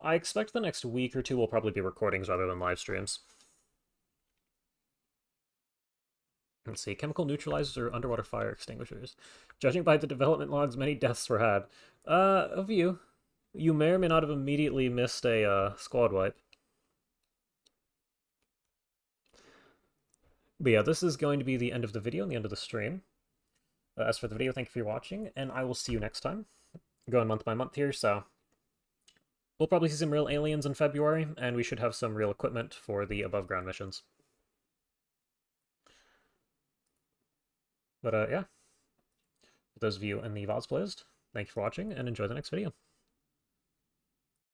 I expect the next week or two will probably be recordings rather than live streams. Let's see, chemical neutralizers or underwater fire extinguishers. Judging by the development logs, many deaths were had. Of you. You may or may not have immediately missed a squad wipe. But yeah, this is going to be the end of the video and the end of the stream. As for the video, thank you for watching, and I will see you next time. Going month by month here, so we'll probably see some real aliens in February, and we should have some real equipment for the above-ground missions. But yeah, for those of you in the VODs playlist, thank you for watching, and enjoy the next video.